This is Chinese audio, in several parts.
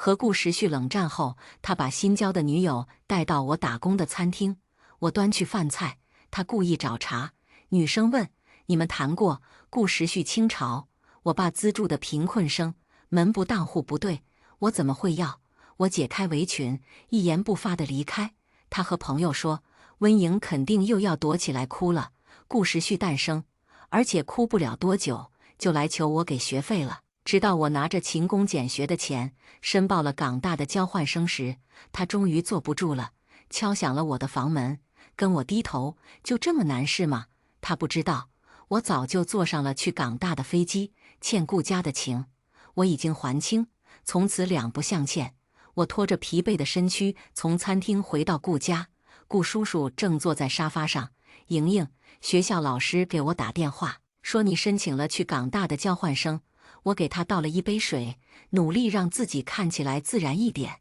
和顾时旭冷战后，他把新交的女友带到我打工的餐厅，我端去饭菜，他故意找茬。女生问：“你们谈过？”顾时旭轻嘲：“我爸资助的贫困生，门不当户不对，我怎么会要？”我解开围裙，一言不发地离开。他和朋友说：“温莹肯定又要躲起来哭了。”顾时旭诞生，而且哭不了多久，就来求我给学费了。直到我拿着勤工俭学的钱申报了港大的交换生时，他终于坐不住了，敲响了我的房门，跟我低头：“就这么难事吗？”他不知道，我早就坐上了去港大的飞机，欠顾家的情，我已经还清，从此两不相欠。我拖着疲惫的身躯从餐厅回到顾家，顾叔叔正坐在沙发上。莹莹，学校老师给我打电话，说你申请了去港大的交换生。我给他倒了一杯水，努力让自己看起来自然一点。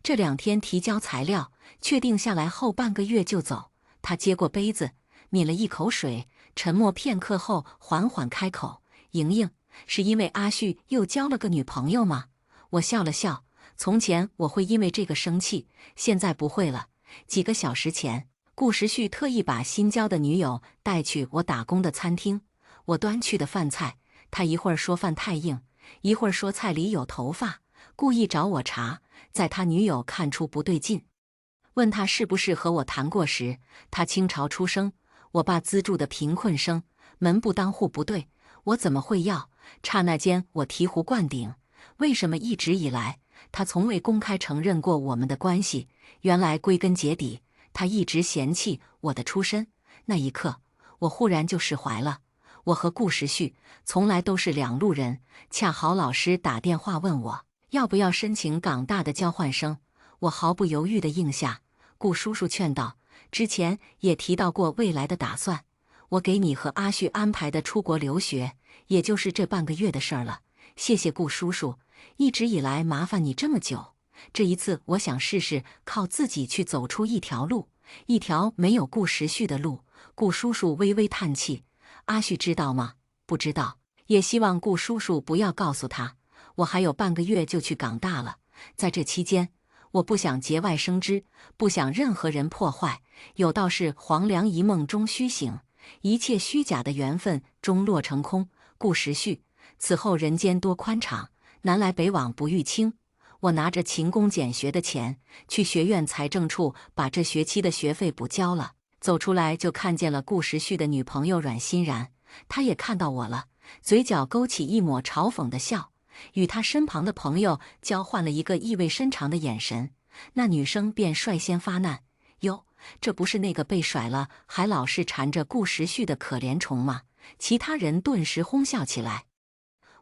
这2天提交材料，确定下来后半个月就走。他接过杯子，抿了一口水，沉默片刻后缓缓开口：“莹莹，是因为阿旭又交了个女朋友吗？”我笑了笑，从前我会因为这个生气，现在不会了。几个小时前，顾时旭特意把新交的女友带去我打工的餐厅，我端去的饭菜，他一会儿说饭太硬，一会儿说菜里有头发，故意找我茬。在他女友看出不对劲，问他是不是和我谈过时，他倾巢出声：“我爸资助的贫困生，门不当户不对，我怎么会要？”刹那间我醍醐灌顶，为什么一直以来他从未公开承认过我们的关系？原来归根结底，他一直嫌弃我的出身。那一刻，我忽然就释怀了。我和顾时旭从来都是两路人，恰好老师打电话问我要不要申请港大的交换生，我毫不犹豫地应下。顾叔叔劝道：“之前也提到过未来的打算，我给你和阿旭安排的出国留学，也就是这半个月的事儿了。谢谢顾叔叔，一直以来麻烦你这么久。这一次我想试试靠自己去走出一条路，一条没有顾时旭的路。”顾叔叔微微叹气：“阿旭知道吗？”“不知道。”也希望顾叔叔不要告诉他，我还有半个月就去港大了。在这期间，我不想节外生枝，不想任何人破坏。有道是黄粱一梦终须醒，一切虚假的缘分终落成空。顾时旭，此后人间多宽敞，南来北往不遇清。我拿着勤工俭学的钱，去学院财政处把这学期的学费补交了。走出来就看见了顾时旭的女朋友阮欣然，她也看到我了，嘴角勾起一抹嘲讽的笑，与他身旁的朋友交换了一个意味深长的眼神。那女生便率先发难：“哟，这不是那个被甩了还老是缠着顾时旭的可怜虫吗？”其他人顿时哄笑起来。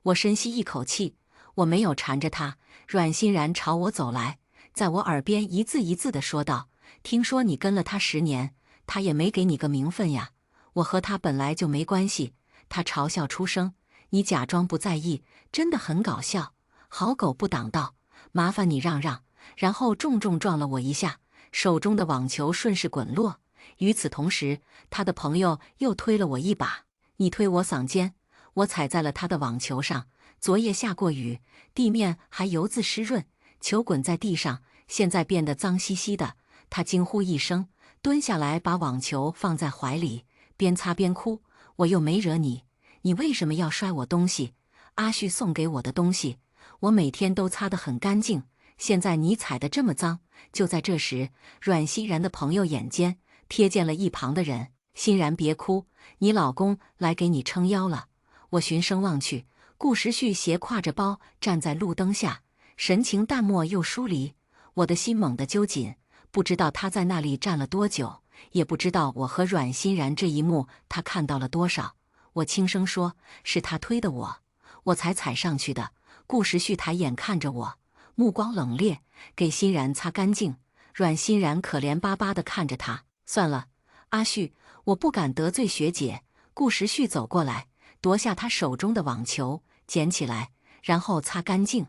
我深吸一口气，我没有缠着他。阮欣然朝我走来，在我耳边一字一字地说道：“听说你跟了他10年，他也没给你个名分呀？”我和他本来就没关系。他嘲笑出声：“你假装不在意，真的很搞笑。好狗不挡道，麻烦你让让。”然后重重撞了我一下，手中的网球顺势滚落。与此同时，他的朋友又推了我一把：“你推我嗓尖！”我踩在了他的网球上。昨夜下过雨，地面还油渍湿润，球滚在地上，现在变得脏兮兮的。他惊呼一声，蹲下来把网球放在怀里，边擦边哭：“我又没惹你，你为什么要摔我东西？阿旭送给我的东西，我每天都擦得很干净，现在你踩得这么脏。”就在这时，阮欣然的朋友眼尖，瞥见了一旁的人：“欣然别哭，你老公来给你撑腰了。”我循声望去，顾时旭斜挎着包站在路灯下，神情淡漠又疏离。我的心猛地揪紧，不知道他在那里站了多久，也不知道我和阮欣然这一幕他看到了多少。我轻声说：“是他推的我才踩上去的。”顾时旭抬眼看着我，目光冷冽：“给欣然擦干净。”阮欣然可怜巴巴地看着他：“算了，阿旭，我不敢得罪学姐。”顾时旭走过来，夺下他手中的网球，捡起来，然后擦干净。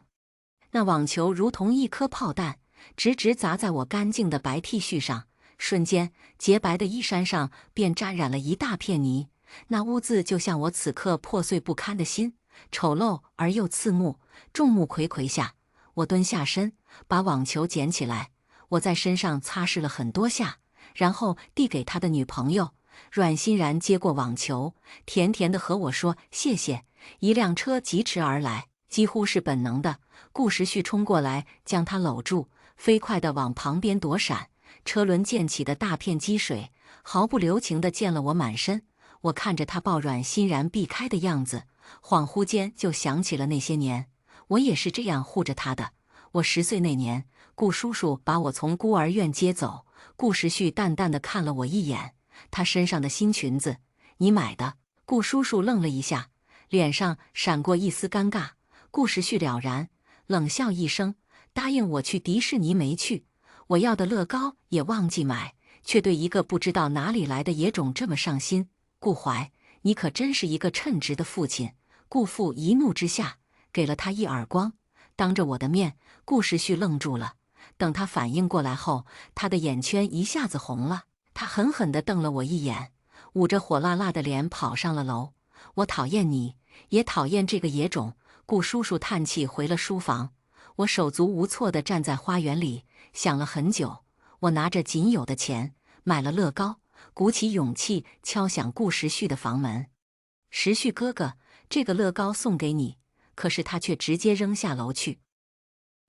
那网球如同一颗炮弹，直直砸在我干净的白 T 恤上，瞬间洁白的衣衫上便沾染了一大片泥。那污渍就像我此刻破碎不堪的心，丑陋而又刺目。众目睽睽下，我蹲下身，把网球捡起来，我在身上擦拭了很多下，然后递给他的女朋友。阮欣然接过网球，甜甜地和我说谢谢。一辆车疾驰而来，几乎是本能的，顾时旭冲过来将他搂住，飞快地往旁边躲闪。车轮溅起的大片积水，毫不留情地溅了我满身。我看着他抱阮欣然避开的样子，恍惚间就想起了那些年，我也是这样护着他的。我10岁那年，顾叔叔把我从孤儿院接走。顾时旭淡淡地看了我一眼，他身上的新裙子，你买的？顾叔叔愣了一下，脸上闪过一丝尴尬。顾时旭了然，冷笑一声，答应我去迪士尼没去，我要的乐高也忘记买，却对一个不知道哪里来的野种这么上心。顾怀，你可真是一个称职的父亲。顾父一怒之下给了他一耳光。当着我的面，顾时旭愣住了。等他反应过来后，他的眼圈一下子红了。他狠狠地瞪了我一眼，捂着火辣辣的脸跑上了楼。我讨厌你，也讨厌这个野种。顾叔叔叹气回了书房。我手足无措地站在花园里，想了很久。我拿着仅有的钱买了乐高，鼓起勇气敲响顾时旭的房门。时旭哥哥，这个乐高送给你。可是他却直接扔下楼去。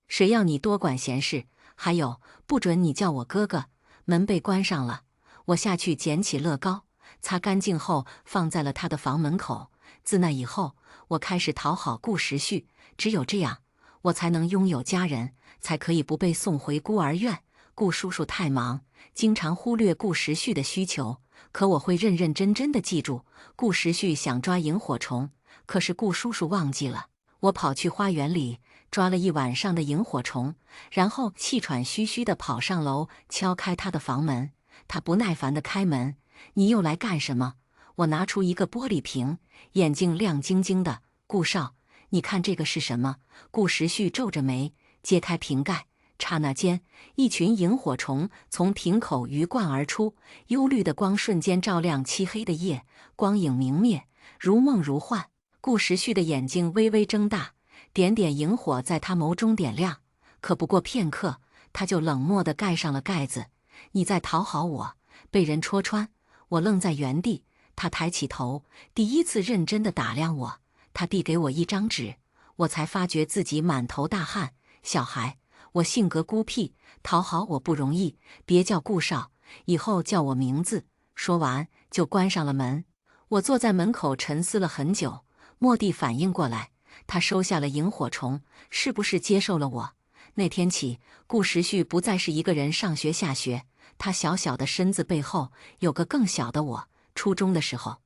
谁要你多管闲事？还有，不准你叫我哥哥。门被关上了。我下去捡起乐高，擦干净后放在了他的房门口。自那以后，我开始讨好顾时旭，只有这样，我才能拥有家人，才可以不被送回孤儿院。顾叔叔太忙，经常忽略顾时旭的需求，可我会认认真真的记住。顾时旭想抓萤火虫，可是顾叔叔忘记了。我跑去花园里抓了一晚上的萤火虫，然后气喘吁吁地跑上楼，敲开他的房门。他不耐烦地开门：“你又来干什么？”我拿出一个玻璃瓶，眼睛亮晶晶的：“顾少，你看这个是什么？”顾时旭皱着眉，揭开瓶盖，刹那间，一群萤火虫从瓶口鱼贯而出，幽绿的光瞬间照亮漆黑的夜，光影明灭，如梦如幻。顾时旭的眼睛微微睁大，点点萤火在他眸中点亮。可不过片刻，他就冷漠地盖上了盖子。你在讨好我？被人戳穿。我愣在原地。他抬起头，第一次认真地打量我。他递给我一张纸，我才发觉自己满头大汗。小孩，我性格孤僻，讨好我不容易，别叫顾少，以后叫我名字。说完就关上了门。我坐在门口沉思了很久。蓦地反应过来，他收下了萤火虫，是不是接受了我？那天起，顾时旭不再是一个人上学下学，他小小的身子背后有个更小的我。初中的时候，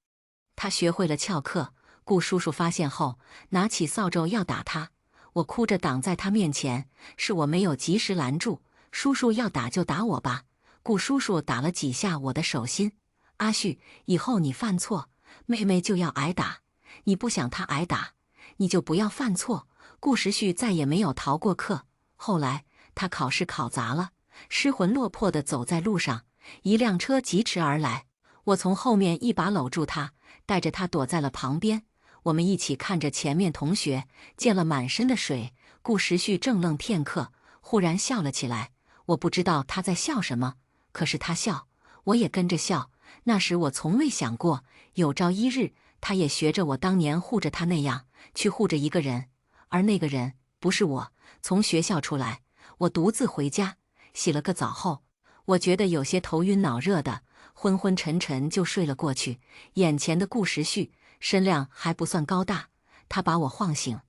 他学会了翘课，顾叔叔发现后，拿起扫帚要打他，我哭着挡在他面前，是我没有及时拦住。叔叔要打就打我吧。顾叔叔打了几下我的手心。阿旭，以后你犯错，妹妹就要挨打。你不想他挨打，你就不要犯错。顾时旭再也没有逃过课。后来他考试考砸了，失魂落魄地走在路上，一辆车疾驰而来，我从后面一把搂住他，带着他躲在了旁边。我们一起看着前面同学溅了满身的水。顾时旭怔愣片刻，忽然笑了起来。我不知道他在笑什么，可是他笑，我也跟着笑。那时我从未想过，有朝一日他也学着我当年护着他那样去护着一个人，而那个人不是我。从学校出来，我独自回家，洗了个澡后，我觉得有些头晕脑热的，昏昏沉沉就睡了过去。眼前的顾时旭身量还不算高大，他把我晃醒：“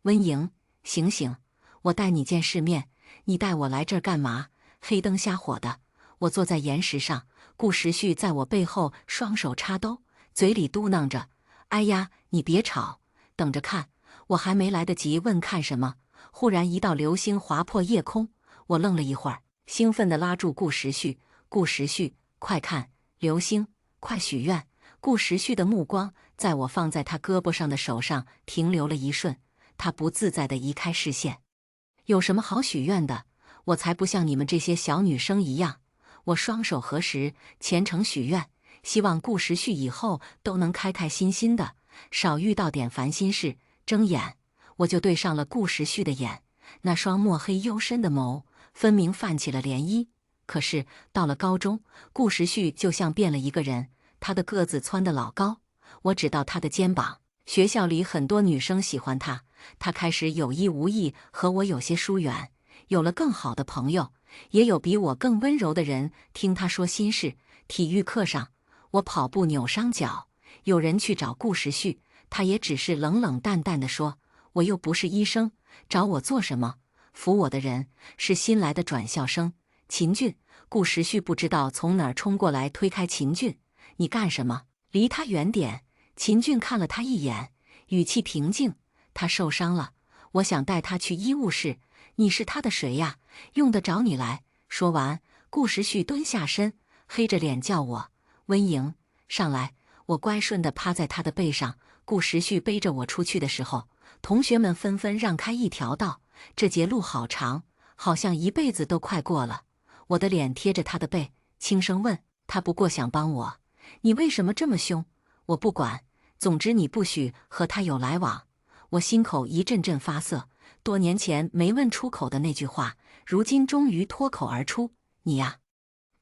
温莹，醒醒，我带你见世面。你带我来这儿干嘛？黑灯瞎火的。”我坐在岩石上，顾时旭在我背后双手插兜，嘴里嘟囔着：“哎呀，你别吵，等着看。”我还没来得及问看什么，忽然一道流星划破夜空。我愣了一会儿，兴奋地拉住顾时旭：“顾时旭，快看，流星，快许愿！”顾时旭的目光在我放在他胳膊上的手上停留了一瞬，他不自在地移开视线。有什么好许愿的？我才不像你们这些小女生一样。我双手合十，虔诚许愿，希望顾时旭以后都能开开心心的，少遇到点烦心事。睁眼，我就对上了顾时旭的眼，那双墨黑幽深的眸分明泛起了涟漪。可是到了高中，顾时旭就像变了一个人，他的个子蹿得老高，我只到他的肩膀。学校里很多女生喜欢他，他开始有意无意和我有些疏远，有了更好的朋友，也有比我更温柔的人听他说心事。体育课上，我跑步扭伤脚，有人去找顾时旭，他也只是冷冷淡淡地说：“我又不是医生，找我做什么？”扶我的人是新来的转校生秦俊。顾时旭不知道从哪儿冲过来，推开秦俊：“你干什么？离他远点！”秦俊看了他一眼，语气平静：“他受伤了，我想带他去医务室。你是他的谁呀？用得着你来？”说完，顾时旭蹲下身，黑着脸叫我：“温莹，上来！”我乖顺地趴在他的背上。顾时旭背着我出去的时候，同学们纷纷让开一条道。这节路好长，好像一辈子都快过了。我的脸贴着他的背，轻声问他：“不过想帮我，你为什么这么凶？”“我不管，总之你不许和他有来往。”我心口一阵阵发涩，多年前没问出口的那句话，如今终于脱口而出：“你呀，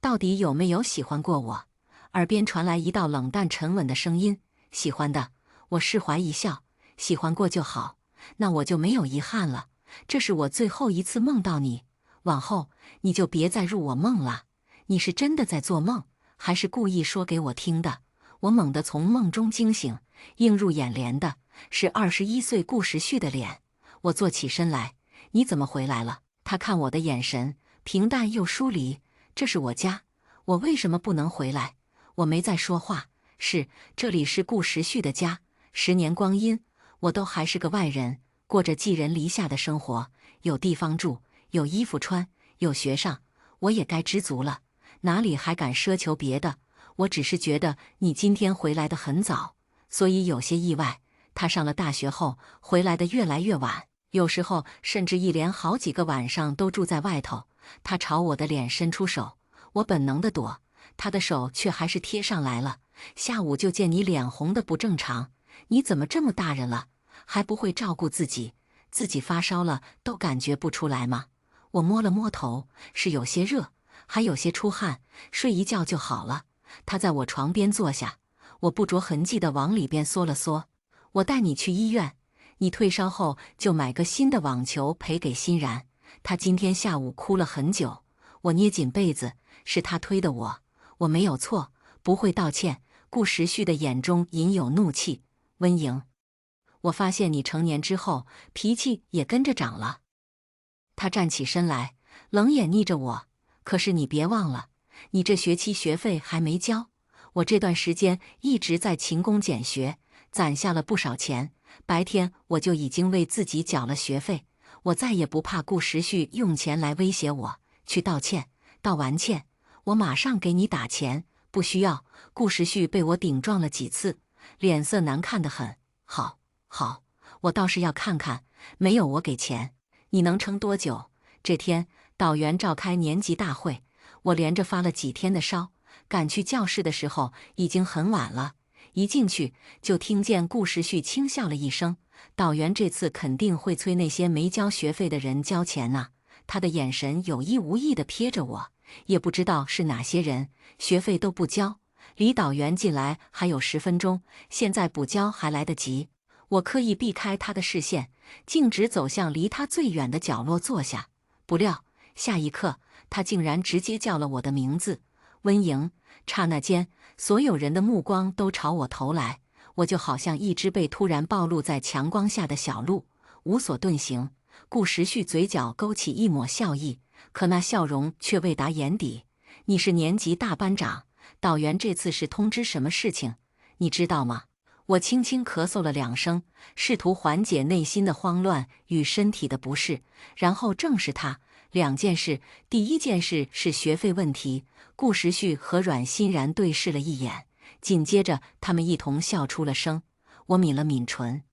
到底有没有喜欢过我？”耳边传来一道冷淡沉稳的声音：“喜欢的。”我释怀一笑：“喜欢过就好，那我就没有遗憾了。这是我最后一次梦到你，往后你就别再入我梦了。”你是真的在做梦，还是故意说给我听的？我猛地从梦中惊醒，映入眼帘的是21岁顾时旭的脸。我坐起身来：“你怎么回来了？”他看我的眼神平淡又疏离：“这是我家，我为什么不能回来？”我没再说话。是，这里是顾时旭的家，10年光阴，我都还是个外人，过着寄人篱下的生活，有地方住，有衣服穿，有学上，我也该知足了，哪里还敢奢求别的？我只是觉得你今天回来的很早，所以有些意外。他上了大学后回来的越来越晚，有时候甚至一连好几个晚上都住在外头。他朝我的脸伸出手，我本能的躲，他的手却还是贴上来了。下午就见你脸红的不正常，你怎么这么大人了，还不会照顾自己？自己发烧了都感觉不出来吗？我摸了摸头，是有些热，还有些出汗，睡一觉就好了。他在我床边坐下，我不着痕迹地往里边缩了缩。我带你去医院，你退烧后就买个新的网球赔给欣然。他今天下午哭了很久，我捏紧被子，是他推的我没有错，不会道歉。顾时旭的眼中隐有怒气：“温莹，我发现你成年之后脾气也跟着长了。”他站起身来，冷眼睨着我：“可是你别忘了，你这学期学费还没交。我这段时间一直在勤工俭学，攒下了不少钱。白天我就已经为自己缴了学费，我再也不怕顾时旭用钱来威胁我。去道歉，道完歉，我马上给你打钱。”“不需要。”顾时旭被我顶撞了几次，脸色难看得很。“好，好，我倒是要看看，没有我给钱，你能撑多久？”这天，导员召开年级大会，我连着发了几天的烧，赶去教室的时候已经很晚了。一进去就听见顾时旭轻笑了一声：“导员这次肯定会催那些没交学费的人交钱呐。”他的眼神有意无意地瞥着我，也不知道是哪些人，学费都不交。离导员进来还有10分钟，现在补交还来得及。我刻意避开他的视线，径直走向离他最远的角落坐下。不料下一刻，他竟然直接叫了我的名字：“温莹。”刹那间，所有人的目光都朝我投来，我就好像一只被突然暴露在强光下的小鹿，无所遁形。顾时旭嘴角勾起一抹笑意，可那笑容却未达眼底。“你是年级大班长，导员这次是通知什么事情？你知道吗？”我轻轻咳嗽了2声，试图缓解内心的慌乱与身体的不适，然后正视他。2件事，第一件事是学费问题。顾时旭和阮欣然对视了一眼，紧接着他们一同笑出了声。我抿了抿唇。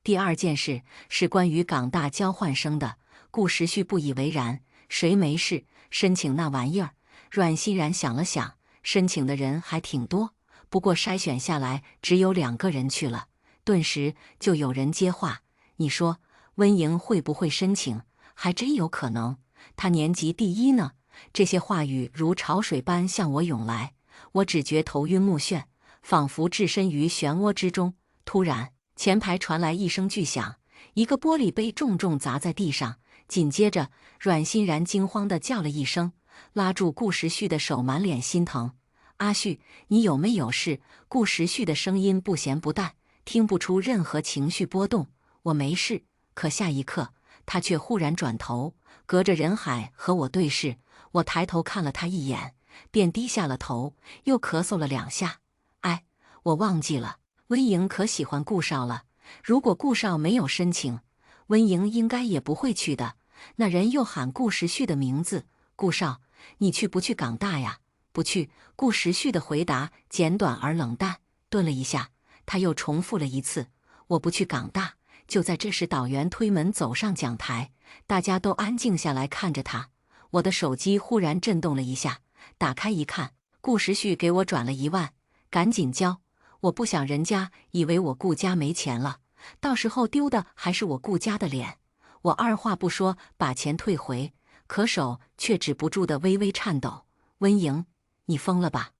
第二件事是关于港大交换生的。顾时旭不以为然：“谁没事申请那玩意儿？”阮欣然想了想，申请的人还挺多，不过筛选下来只有2个人去了。顿时就有人接话：“你说温莹会不会申请？还真有可能。他年级第一呢。这些话语如潮水般向我涌来，我只觉头晕目眩，仿佛置身于漩涡之中。突然，前排传来一声巨响，一个玻璃杯重重砸在地上。紧接着，阮欣然惊慌地叫了一声，拉住顾时旭的手，满脸心疼。阿旭，你有没有事？顾时旭的声音不咸不淡，听不出任何情绪波动。我没事。可下一刻，他却忽然转头，隔着人海和我对视。我抬头看了他一眼，便低下了头，又咳嗽了2下。哎，我忘记了，温莹可喜欢顾少了。如果顾少没有申请，温莹应该也不会去的。那人又喊顾时旭的名字：“顾少，你去不去港大呀？”“不去。”顾时旭的回答简短而冷淡。顿了一下，他又重复了一次：“我不去港大。”就在这时，导员推门走上讲台，大家都安静下来看着他。我的手机忽然震动了一下，打开一看，顾时旭给我转了1万，赶紧交。我不想人家以为我顾家没钱了，到时候丢的还是我顾家的脸。我二话不说把钱退回，可手却止不住的微微颤抖。温莹，你疯了吧？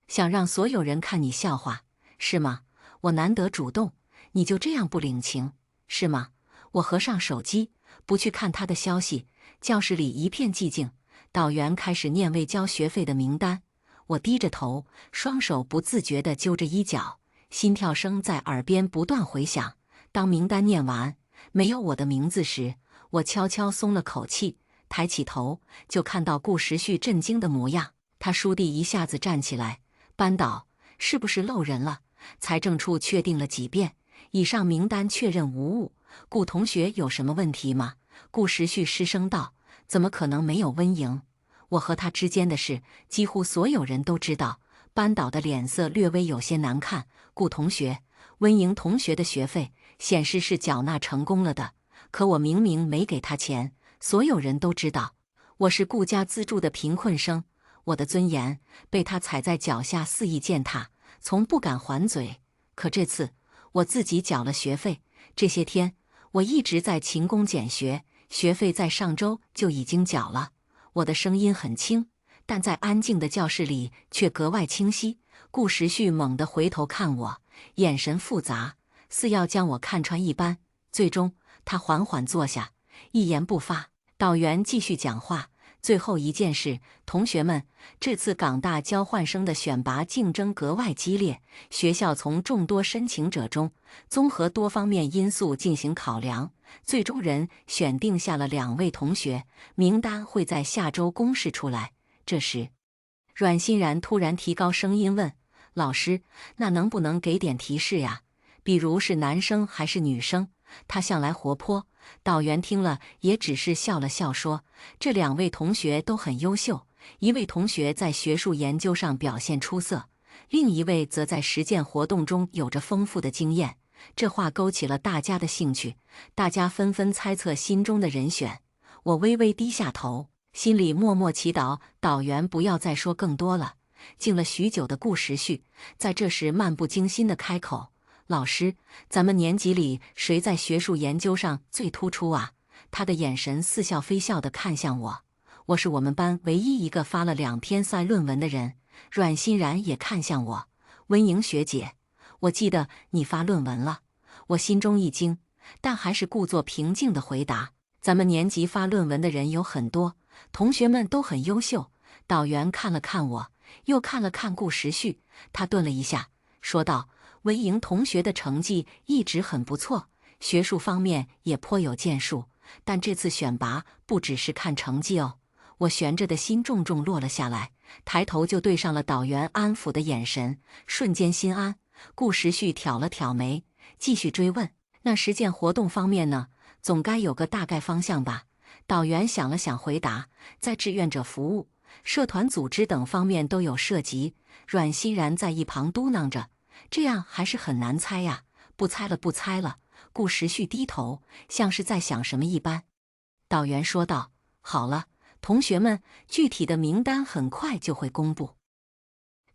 想让所有人看你笑话，是吗？我难得主动，你就这样不领情，是吗？我合上手机，不去看他的消息。教室里一片寂静，导员开始念未交学费的名单。我低着头，双手不自觉地揪着衣角，心跳声在耳边不断回响。当名单念完，没有我的名字时，我悄悄松了口气，抬起头就看到顾时旭震惊的模样。他倏地一下子站起来：“班导，是不是漏人了？”财政处确定了几遍，以上名单确认无误。顾同学有什么问题吗？顾时旭失声道：“怎么可能没有温莹？我和他之间的事，几乎所有人都知道。”班导的脸色略微有些难看。顾同学，温莹同学的学费显示是缴纳成功了的，可我明明没给他钱，所有人都知道。我是顾家资助的贫困生，我的尊严被他踩在脚下肆意践踏，从不敢还嘴。可这次，我自己缴了学费。这些天，我一直在勤工俭学，学费在上周就已经缴了。我的声音很轻，但在安静的教室里却格外清晰。顾时旭猛地回头看我，眼神复杂，似要将我看穿一般。最终，他缓缓坐下，一言不发。导员继续讲话。最后一件事，同学们，这次港大交换生的选拔竞争格外激烈，学校从众多申请者中，综合多方面因素进行考量，最终选定下了2位同学，名单会在下周公示出来。这时，阮欣然突然提高声音问：“老师，那能不能给点提示呀？比如是男生还是女生？”他向来活泼，导员听了也只是笑了笑说：“这2位同学都很优秀，一位同学在学术研究上表现出色，另一位则在实践活动中有着丰富的经验。”这话勾起了大家的兴趣，大家纷纷猜测心中的人选。我微微低下头，心里默默祈祷导员不要再说更多了。静了许久的顾时旭在这时漫不经心地开口：“老师，咱们年级里谁在学术研究上最突出啊？”他的眼神似笑非笑地看向我。我是我们班唯一一个发了2篇赛论文的人。阮欣然也看向我：“温莹学姐，我记得你发论文了。”我心中一惊，但还是故作平静地回答：“咱们年级发论文的人有很多，同学们都很优秀。”导员看了看我，又看了看顾时旭，他顿了一下，说道：“温莹同学的成绩一直很不错，学术方面也颇有建树，但这次选拔不只是看成绩哦。”我悬着的心重重落了下来，抬头就对上了导员安抚的眼神，瞬间心安。顾时旭挑了挑眉，继续追问：“那实践活动方面呢？总该有个大概方向吧？”导员想了想，回答：“在志愿者服务、社团组织等方面都有涉及。”阮欣然在一旁嘟囔着：“这样还是很难猜呀。”“不猜了，不猜了。”顾时旭低头，像是在想什么一般。导员说道：“好了，同学们，具体的名单很快就会公布，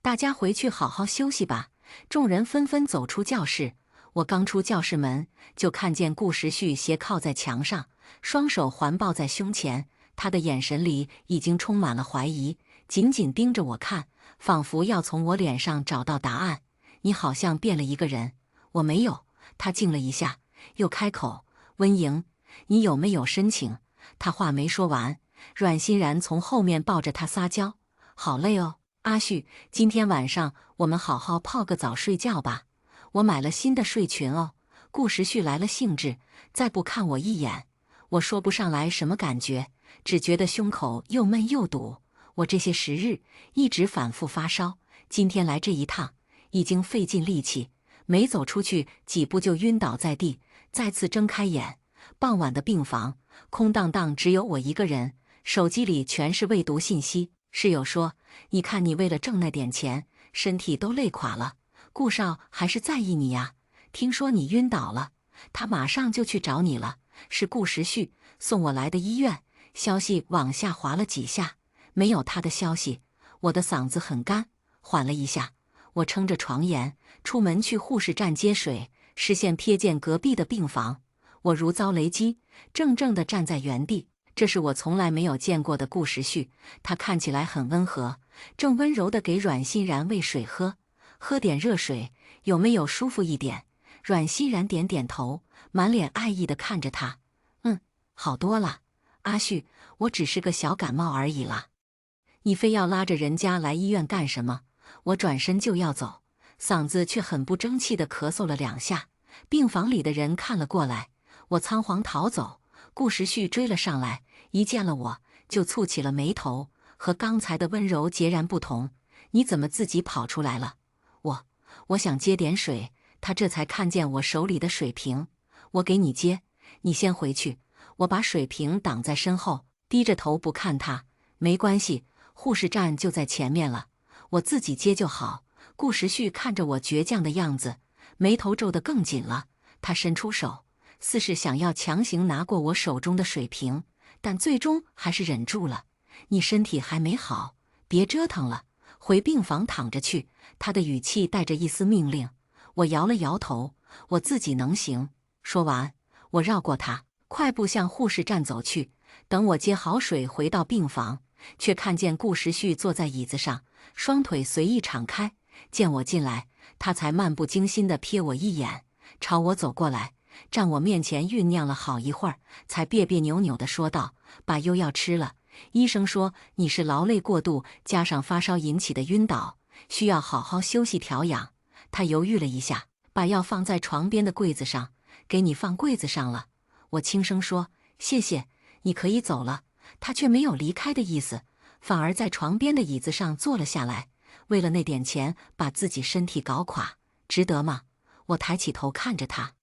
大家回去好好休息吧。”众人纷纷走出教室。我刚出教室门，就看见顾时旭斜靠在墙上，双手环抱在胸前，他的眼神里已经充满了怀疑，紧紧盯着我看，仿佛要从我脸上找到答案。你好像变了一个人。我没有。他静了一下，又开口：温莹，你有没有申请？他话没说完，阮欣然从后面抱着他撒娇：好累哦，阿旭，今天晚上我们好好泡个澡睡觉吧。我买了新的睡裙哦。顾时旭来了兴致，再不看我一眼，我说不上来什么感觉，只觉得胸口又闷又堵。我这些时日一直反复发烧，今天来这一趟已经费尽力气，没走出去几步就晕倒在地。再次睁开眼，傍晚的病房空荡荡，只有我一个人，手机里全是未读信息。室友说：你看你为了挣那点钱，身体都累垮了，顾少还是在意你呀。听说你晕倒了，他马上就去找你了。是顾时旭送我来的医院。消息往下滑了几下，没有他的消息。我的嗓子很干，缓了一下，我撑着床沿出门去护士站接水，视线瞥见隔壁的病房，我如遭雷击，怔怔地站在原地。这是我从来没有见过的顾时旭，他看起来很温和，正温柔地给阮欣然喂水喝。喝点热水，有没有舒服一点？阮欣然点点头，满脸爱意地看着他。好多了。阿旭，我只是个小感冒而已啦。你非要拉着人家来医院干什么？我转身就要走，嗓子却很不争气地咳嗽了2下。病房里的人看了过来，我仓皇逃走。顾时旭追了上来，一见了我就蹙起了眉头，和刚才的温柔截然不同。你怎么自己跑出来了？我想接点水。他这才看见我手里的水瓶。我给你接，你先回去。我把水瓶挡在身后，低着头不看他。没关系，护士站就在前面了，我自己接就好。顾时旭看着我倔强的样子，眉头皱得更紧了。他伸出手，似是想要强行拿过我手中的水瓶，但最终还是忍住了。你身体还没好，别折腾了，回病房躺着去。他的语气带着一丝命令。我摇了摇头，我自己能行。说完，我绕过他，快步向护士站走去。等我接好水回到病房，却看见顾时旭坐在椅子上，双腿随意敞开。见我进来，他才漫不经心地瞥我一眼，朝我走过来，站我面前酝酿了好一会儿，才别别扭扭地说道：把优药吃了，医生说你是劳累过度加上发烧引起的晕倒，需要好好休息调养。他犹豫了一下，把药放在床边的柜子上。给你放柜子上了。我轻声说：谢谢，你可以走了。他却没有离开的意思，反而在床边的椅子上坐了下来。为了那点钱把自己身体搞垮，值得吗？我抬起头看着他，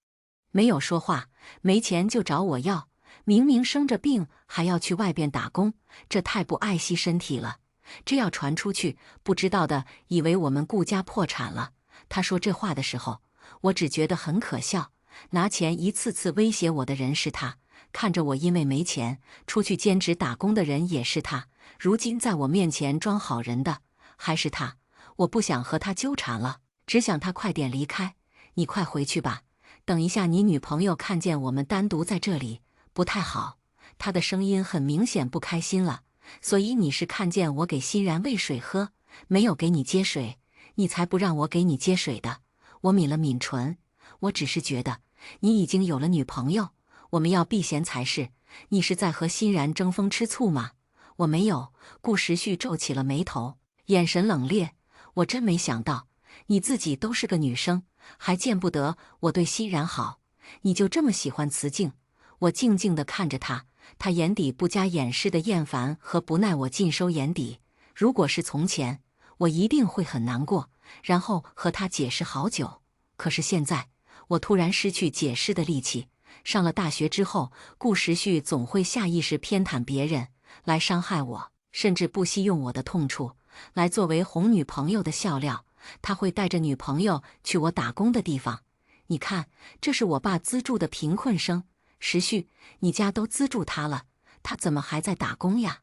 没有说话。没钱就找我要，明明生着病还要去外边打工，这太不爱惜身体了。这要传出去，不知道的以为我们顾家破产了。他说这话的时候，我只觉得很可笑。拿钱一次次威胁我的人是他，看着我因为没钱出去兼职打工的人也是他，如今在我面前装好人的还是他。我不想和他纠缠了，只想他快点离开。你快回去吧，等一下你女朋友看见我们单独在这里不太好。他的声音很明显不开心了。所以你是看见我给欣然喂水喝，没有给你接水，你才不让我给你接水的。我抿了抿唇，我只是觉得你已经有了女朋友，我们要避嫌才是。你是在和欣然争风吃醋吗？我没有。顾时旭皱起了眉头，眼神冷冽。我真没想到，你自己都是个女生，还见不得我对欣然好，你就这么喜欢雌竞。我静静地看着他，他眼底不加掩饰的厌烦和不耐我尽收眼底。如果是从前，我一定会很难过，然后和他解释好久。可是现在，我突然失去解释的力气。上了大学之后，顾时旭总会下意识偏袒别人，来伤害我，甚至不惜用我的痛处来作为哄女朋友的笑料。他会带着女朋友去我打工的地方。你看，这是我爸资助的贫困生。时旭，你家都资助他了，他怎么还在打工呀？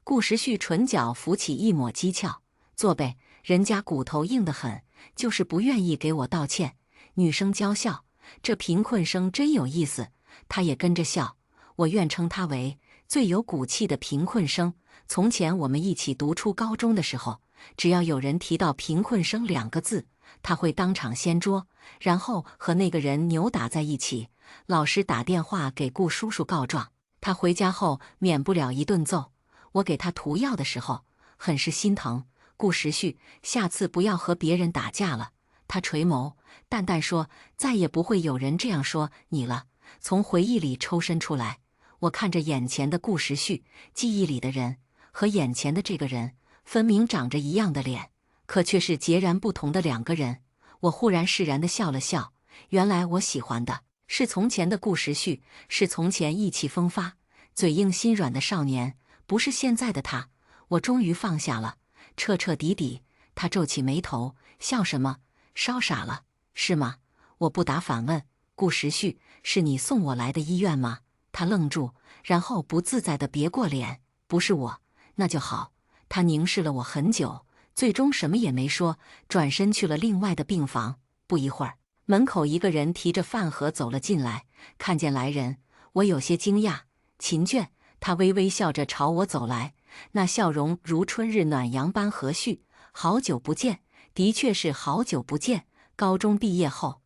顾时旭唇角浮起一抹讥诮，做呗，人家骨头硬得很，就是不愿意给我道歉。女生娇笑，这贫困生真有意思。他也跟着笑。我愿称他为最有骨气的贫困生。从前我们一起读初高中的时候，只要有人提到贫困生2个字，他会当场掀桌，然后和那个人扭打在一起。老师打电话给顾叔叔告状，他回家后免不了一顿揍。我给他涂药的时候，很是心疼。顾时旭，下次不要和别人打架了。他垂眸，淡淡说：“再也不会有人这样说你了。”从回忆里抽身出来，我看着眼前的顾时旭，记忆里的人和眼前的这个人，分明长着一样的脸，可却是截然不同的2个人。我忽然释然地笑了笑，原来我喜欢的是从前的顾时旭，是从前意气风发、嘴硬心软的少年，不是现在的他。我终于放下了，彻彻底底。他皱起眉头，笑什么？烧傻了，是吗？我不答反问。顾时旭，是你送我来的医院吗？他愣住，然后不自在地别过脸。不是我。那就好。他凝视了我很久，最终什么也没说，转身去了另外的病房。不一会儿，门口一个人提着饭盒走了进来。看见来人，我有些惊讶。秦卷，他微微笑着朝我走来，那笑容如春日暖阳般和煦。好久不见，的确是好久不见。高中毕业后，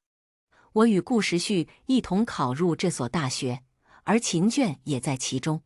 我与顾时旭一同考入这所大学，而秦卷也在其中。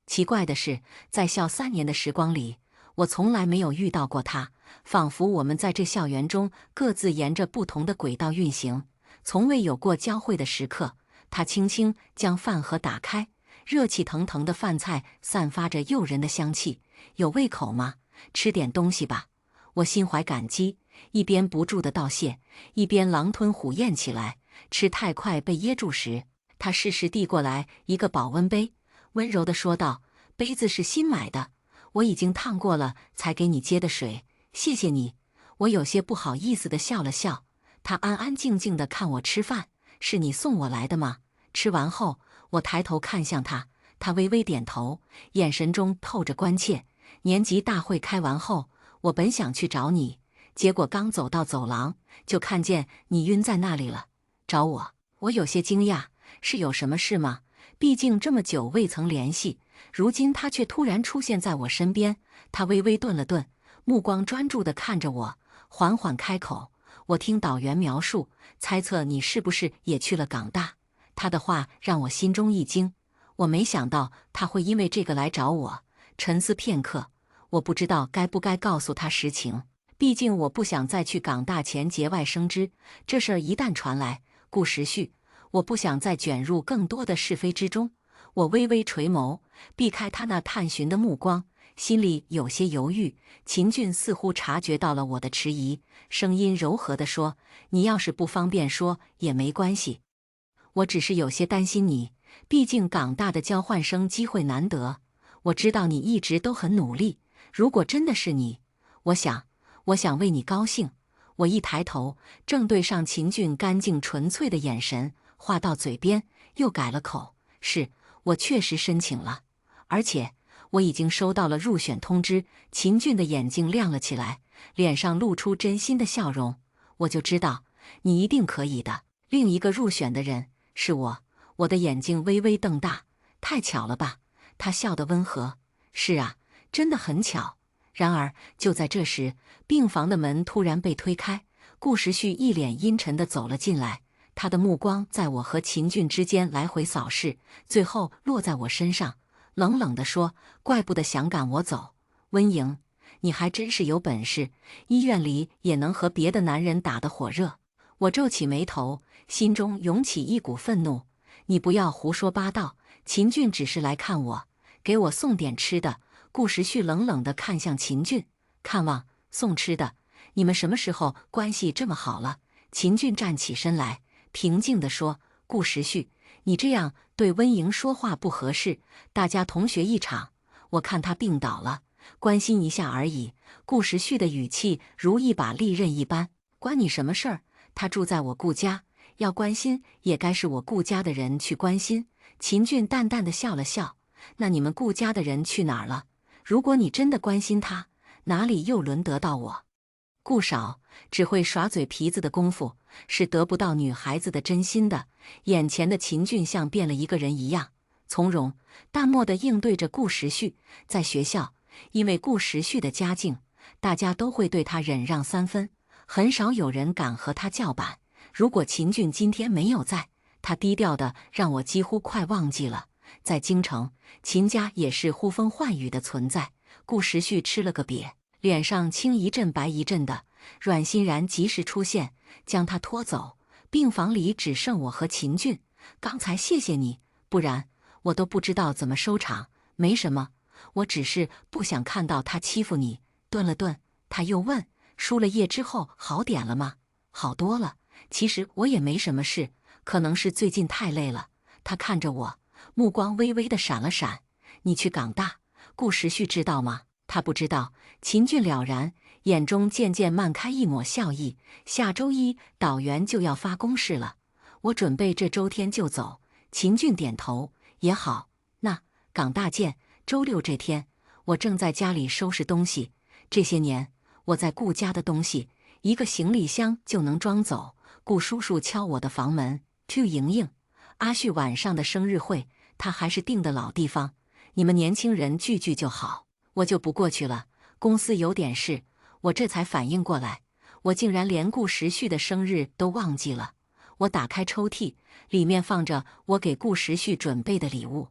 奇怪的是，在校3年的时光里，我从来没有遇到过他，仿佛我们在这校园中各自沿着不同的轨道运行，从未有过交汇的时刻。他轻轻将饭盒打开，热气腾腾的饭菜散发着诱人的香气。有胃口吗？吃点东西吧。我心怀感激，一边不住地道谢，一边狼吞虎咽起来。吃太快被噎住时，他适时递过来一个保温杯，温柔地说道：“杯子是新买的，我已经烫过了才给你接的水，谢谢你。”我有些不好意思地笑了笑。他安安静静地看我吃饭：“是你送我来的吗？”吃完后，我抬头看向他，他微微点头，眼神中透着关切。年级大会开完后，我本想去找你，结果刚走到走廊，就看见你晕在那里了。找我？我有些惊讶，是有什么事吗？毕竟这么久未曾联系，如今他却突然出现在我身边。他微微顿了顿，目光专注地看着我，缓缓开口：“我听导员描述，猜测你是不是也去了港大？”他的话让我心中一惊，我没想到他会因为这个来找我。沉思片刻，我不知道该不该告诉他实情，毕竟我不想在去港大前节外生枝。这事儿一旦传来，顾时旭，我不想再卷入更多的是非之中。我微微垂眸，避开他那探寻的目光，心里有些犹豫。秦俊似乎察觉到了我的迟疑，声音柔和地说：“你要是不方便说也没关系，我只是有些担心你，毕竟港大的交换生机会难得。我知道你一直都很努力，如果真的是你，我想为你高兴。”我一抬头，正对上秦俊干净纯粹的眼神，话到嘴边又改了口：“是，我确实申请了，而且我已经收到了入选通知。”秦俊的眼睛亮了起来，脸上露出真心的笑容：“我就知道，你一定可以的。另一个入选的人是我。”我的眼睛微微瞪大：“太巧了吧？”他笑得温和：“是啊，真的很巧。”然而就在这时，病房的门突然被推开，顾时旭一脸阴沉地走了进来。他的目光在我和秦俊之间来回扫视，最后落在我身上，冷冷地说：“怪不得想赶我走，温莹，你还真是有本事，医院里也能和别的男人打得火热。”我皱起眉头，心中涌起一股愤怒：“你不要胡说八道！秦俊只是来看我，给我送点吃的。”顾时旭冷冷地看向秦俊：“看望送吃的，你们什么时候关系这么好了？”秦俊站起身来，平静地说：“顾时旭，你这样对温莹说话不合适，大家同学一场，我看她病倒了，关心一下而已。”顾时旭的语气如一把利刃一般：“关你什么事儿？她住在我顾家，要关心也该是我顾家的人去关心。”秦俊淡淡地笑了笑：“那你们顾家的人去哪儿了？如果你真的关心她，哪里又轮得到我？顾少只会耍嘴皮子的功夫，是得不到女孩子的真心的。”眼前的秦俊像变了一个人一样，从容淡漠地应对着顾时旭。在学校，因为顾时旭的家境，大家都会对他忍让3分，很少有人敢和他叫板。如果秦俊今天没有在，他低调的让我几乎快忘记了。在京城，秦家也是呼风唤雨的存在。顾时旭吃了个瘪，脸上青一阵白一阵的。阮欣然及时出现，将他拖走。病房里只剩我和秦俊。刚才谢谢你，不然我都不知道怎么收场。没什么，我只是不想看到他欺负你。顿了顿，他又问：输了液之后好点了吗？好多了。其实我也没什么事，可能是最近太累了。他看着我，目光微微的闪了闪。你去港大，顾时旭知道吗？他不知道。秦俊了然，眼中渐渐漫开一抹笑意。下周一导员就要发公示了，我准备这周天就走。秦俊点头，也好，那港大见。周六这天，我正在家里收拾东西。这些年，我在顾家的东西，一个行李箱就能装走。顾叔叔敲我的房门，去莹莹，阿旭晚上的生日会，他还是定的老地方，你们年轻人聚聚就好，我就不过去了。公司有点事。我这才反应过来，我竟然连顾时旭的生日都忘记了。我打开抽屉，里面放着我给顾时旭准备的礼物。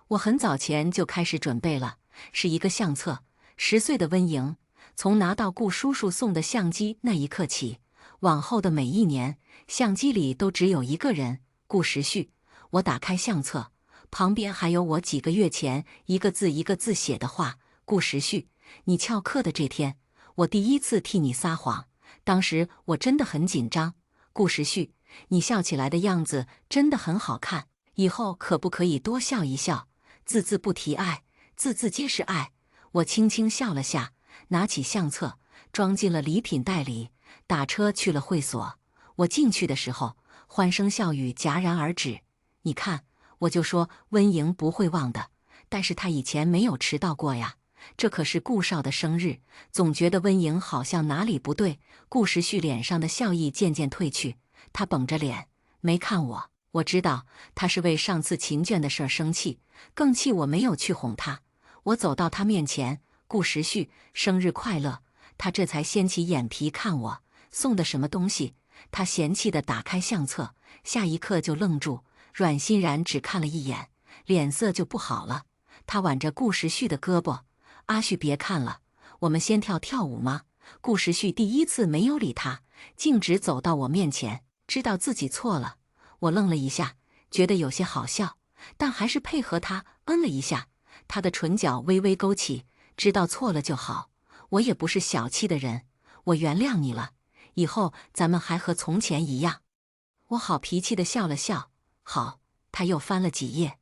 我很早前就开始准备了，是一个相册。10岁的温莹，从拿到顾叔叔送的相机那一刻起，往后的每一年，相机里都只有一个人，顾时旭。我打开相册，旁边还有我几个月前一个字一个字写的话：顾时旭，你翘课的这天，我第一次替你撒谎，当时我真的很紧张。顾时旭，你笑起来的样子真的很好看，以后可不可以多笑一笑？字字不提爱，字字皆是爱。我轻轻笑了下，拿起相册，装进了礼品袋里，打车去了会所。我进去的时候，欢声笑语戛然而止。你看，我就说温莹不会忘的，但是她以前没有迟到过呀。这可是顾少的生日，总觉得温莹好像哪里不对。顾时旭脸上的笑意渐渐褪去，他绷着脸，没看我。我知道他是为上次秦卷的事儿生气，更气我没有去哄他。我走到他面前，顾时旭，生日快乐。他这才掀起眼皮看我，送的什么东西？他嫌弃地打开相册，下一刻就愣住。阮欣然只看了一眼，脸色就不好了。他挽着顾时旭的胳膊：阿旭别看了，我们先跳舞吗？顾时旭第一次没有理他，径直走到我面前，知道自己错了。我愣了一下，觉得有些好笑，但还是配合他嗯了一下。他的唇角微微勾起，知道错了就好。我也不是小气的人，我原谅你了，以后咱们还和从前一样。我好脾气地笑了笑。好。他又翻了几页。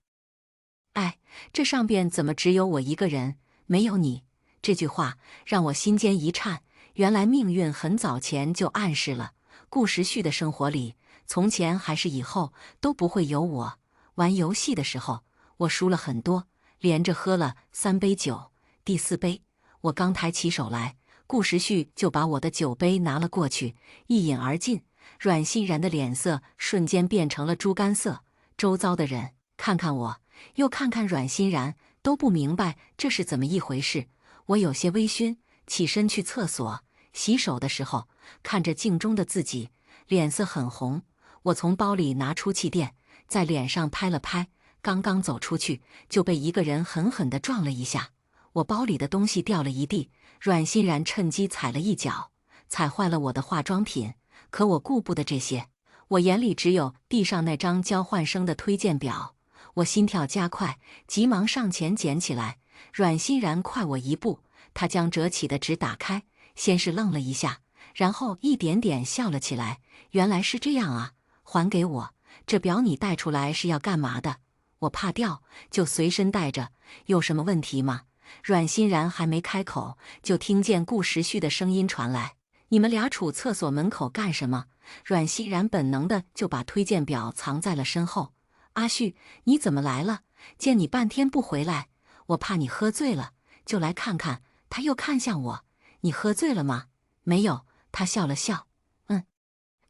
哎，这上边怎么只有我一个人，没有你？这句话让我心间一颤。原来命运很早前就暗示了，顾时旭的生活里，从前还是以后都不会有我。玩游戏的时候，我输了很多，连着喝了3杯酒。第4杯，我刚抬起手来，顾时旭就把我的酒杯拿了过去，一饮而尽。阮欣然的脸色瞬间变成了猪肝色。周遭的人看看我，又看看阮欣然，都不明白这是怎么一回事。我有些微醺，起身去厕所。洗手的时候，看着镜中的自己，脸色很红。我从包里拿出气垫，在脸上拍了拍，刚刚走出去，就被一个人狠狠地撞了一下。我包里的东西掉了一地，阮欣然趁机踩了一脚，踩坏了我的化妆品。可我顾不得这些，我眼里只有地上那张交换生的推荐表。我心跳加快，急忙上前捡起来。阮欣然快我一步，他将折起的纸打开，先是愣了一下，然后一点点笑了起来。原来是这样啊，还给我。这表你带出来是要干嘛的？我怕掉，就随身带着。有什么问题吗？阮欣然还没开口，就听见顾时旭的声音传来：你们俩杵厕所门口干什么？阮欣然本能的就把推荐表藏在了身后。阿旭，你怎么来了？见你半天不回来，我怕你喝醉了，就来看看。他又看向我，你喝醉了吗？没有。他笑了笑，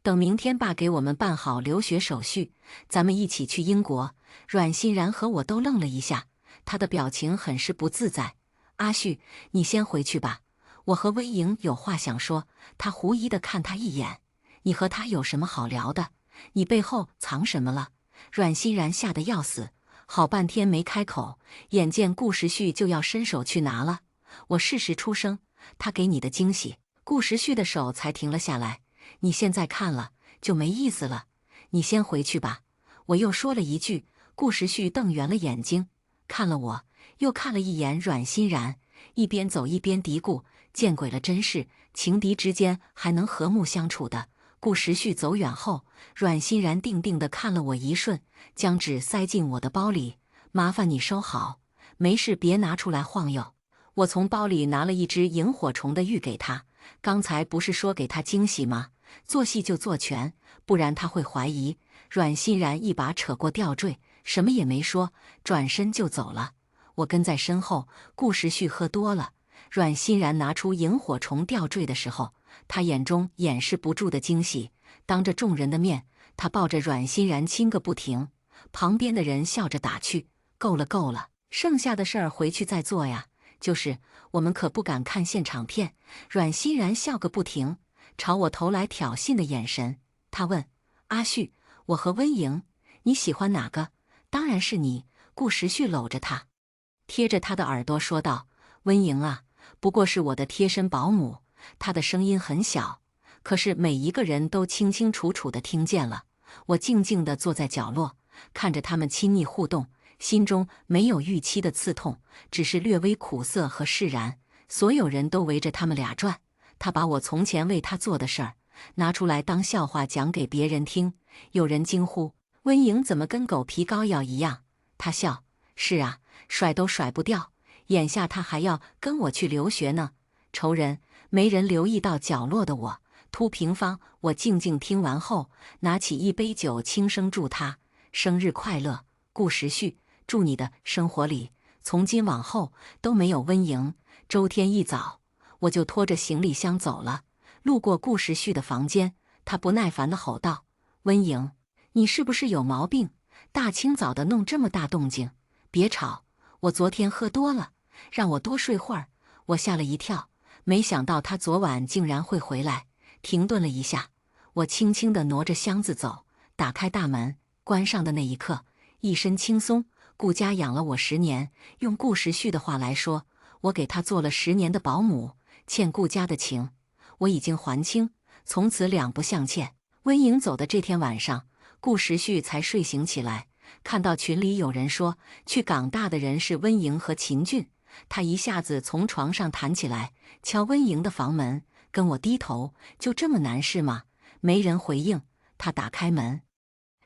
等明天爸给我们办好留学手续，咱们一起去英国。阮欣然和我都愣了一下，他的表情很是不自在。阿旭，你先回去吧，我和温莹有话想说。他狐疑地看他一眼，你和他有什么好聊的？你背后藏什么了？阮欣然吓得要死，好半天没开口，眼见顾时旭就要伸手去拿了，我适时出声，他给你的惊喜。顾时旭的手才停了下来，你现在看了就没意思了，你先回去吧。我又说了一句，顾时旭瞪圆了眼睛，看了我，又看了一眼阮欣然，一边走一边嘀咕，见鬼了，真是情敌之间还能和睦相处的。顾时旭走远后，阮欣然定定地看了我一瞬，将纸塞进我的包里，麻烦你收好，没事别拿出来晃悠。我从包里拿了一只萤火虫的玉给他，刚才不是说给他惊喜吗？做戏就做全，不然他会怀疑。阮欣然一把扯过吊坠，什么也没说，转身就走了。我跟在身后。顾时旭喝多了，阮欣然拿出萤火虫吊坠的时候，他眼中掩饰不住的惊喜。当着众人的面，他抱着阮欣然亲个不停。旁边的人笑着打趣：够了够了，剩下的事儿回去再做呀。就是我们可不敢看现场片。阮欣然笑个不停，朝我投来挑衅的眼神。他问：阿旭，我和温莹，你喜欢哪个？当然是你。顾时旭搂着他，贴着他的耳朵说道：温莹啊，不过是我的贴身保姆。他的声音很小，可是每一个人都清清楚楚地听见了。我静静地坐在角落，看着他们亲昵互动，心中没有预期的刺痛，只是略微苦涩和释然。所有人都围着他们俩转，他把我从前为他做的事儿拿出来当笑话讲给别人听。有人惊呼：温莹怎么跟狗皮膏药一样？他笑：是啊，甩都甩不掉，眼下他还要跟我去留学呢。仇人。没人留意到角落的我。秃平方，我静静听完后，拿起一杯酒，轻声祝他生日快乐。顾时旭，祝你的生活里从今往后都没有温莹。周天一早，我就拖着行李箱走了。路过顾时旭的房间，他不耐烦地吼道：温莹，你是不是有毛病？大清早的弄这么大动静，别吵，我昨天喝多了，让我多睡会儿。我吓了一跳，没想到他昨晚竟然会回来。停顿了一下，我轻轻地挪着箱子走，打开大门，关上的那一刻，一身轻松。顾家养了我10年，用顾时旭的话来说，我给他做了10年的保姆，欠顾家的情我已经还清，从此两不相欠。温莹走的这天晚上，顾时旭才睡醒起来，看到群里有人说去港大的人是温莹和秦俊，他一下子从床上弹起来，敲温莹的房门，跟我低头：就这么难事吗？没人回应。他打开门，